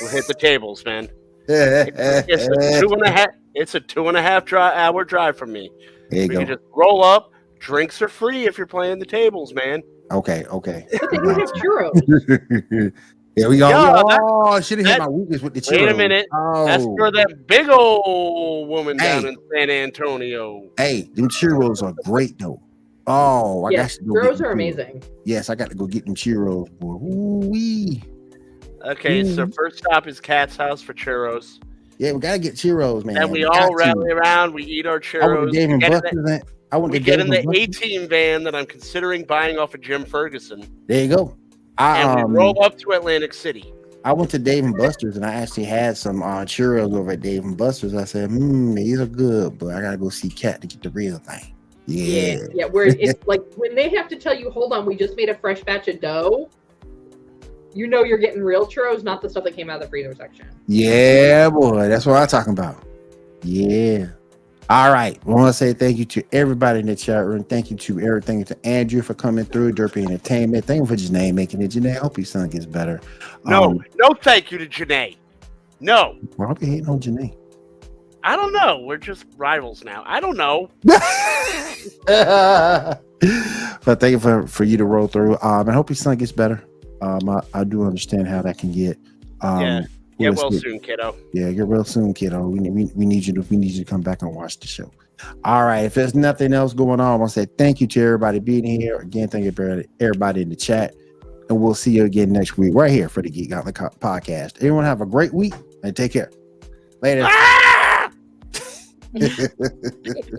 We'll hit the tables, man. It's a 2.5 hour drive from me. There you go. Can just roll up. Drinks are free if you're playing the tables, man. Okay. But then you have churros. There we go. Yo, should have hit my weakness with the churros. Wait a minute. That's for that big old woman down in San Antonio. Hey, them churros are great, though. Oh, I got to go. Churros are amazing. Yes, I got to go get them churros, boy. Ooh-wee. Okay, so first stop is Cat's house for churros. Yeah, we got to get churros, man. And we all rally around. We eat our churros. We get in the A-Team van that I'm considering buying off of Jim Ferguson. There you go. And we roll up to Atlantic City. I went to Dave & Buster's, and I actually had some churros over at Dave & Buster's. I said, these are good, but I got to go see Cat to get the real thing. Yeah. Where it's like when they have to tell you, hold on, we just made a fresh batch of dough. You know you're getting real churros, not the stuff that came out of the freezer section. Yeah, boy. That's what I'm talking about. Yeah. All right. I want to say thank you to everybody in the chat room. Thank you to Eric. Thank you to Andrew for coming through. Derpy Entertainment. Thank you for Janae making it. Janae, I hope your son gets better. No thank you to Janae. No. Why are you hating on Janae? I don't know. We're just rivals now. I don't know. But thank you for you to roll through. I hope your son gets better. I do understand how that can get. Get well soon, kiddo. Yeah, get well soon, kiddo. We need you to come back and watch the show. All right. If there's nothing else going on, I want to say thank you to everybody being here. Again, thank you to everybody in the chat. And we'll see you again next week right here for the Geek Gauntlet Podcast. Everyone have a great week and take care. Later.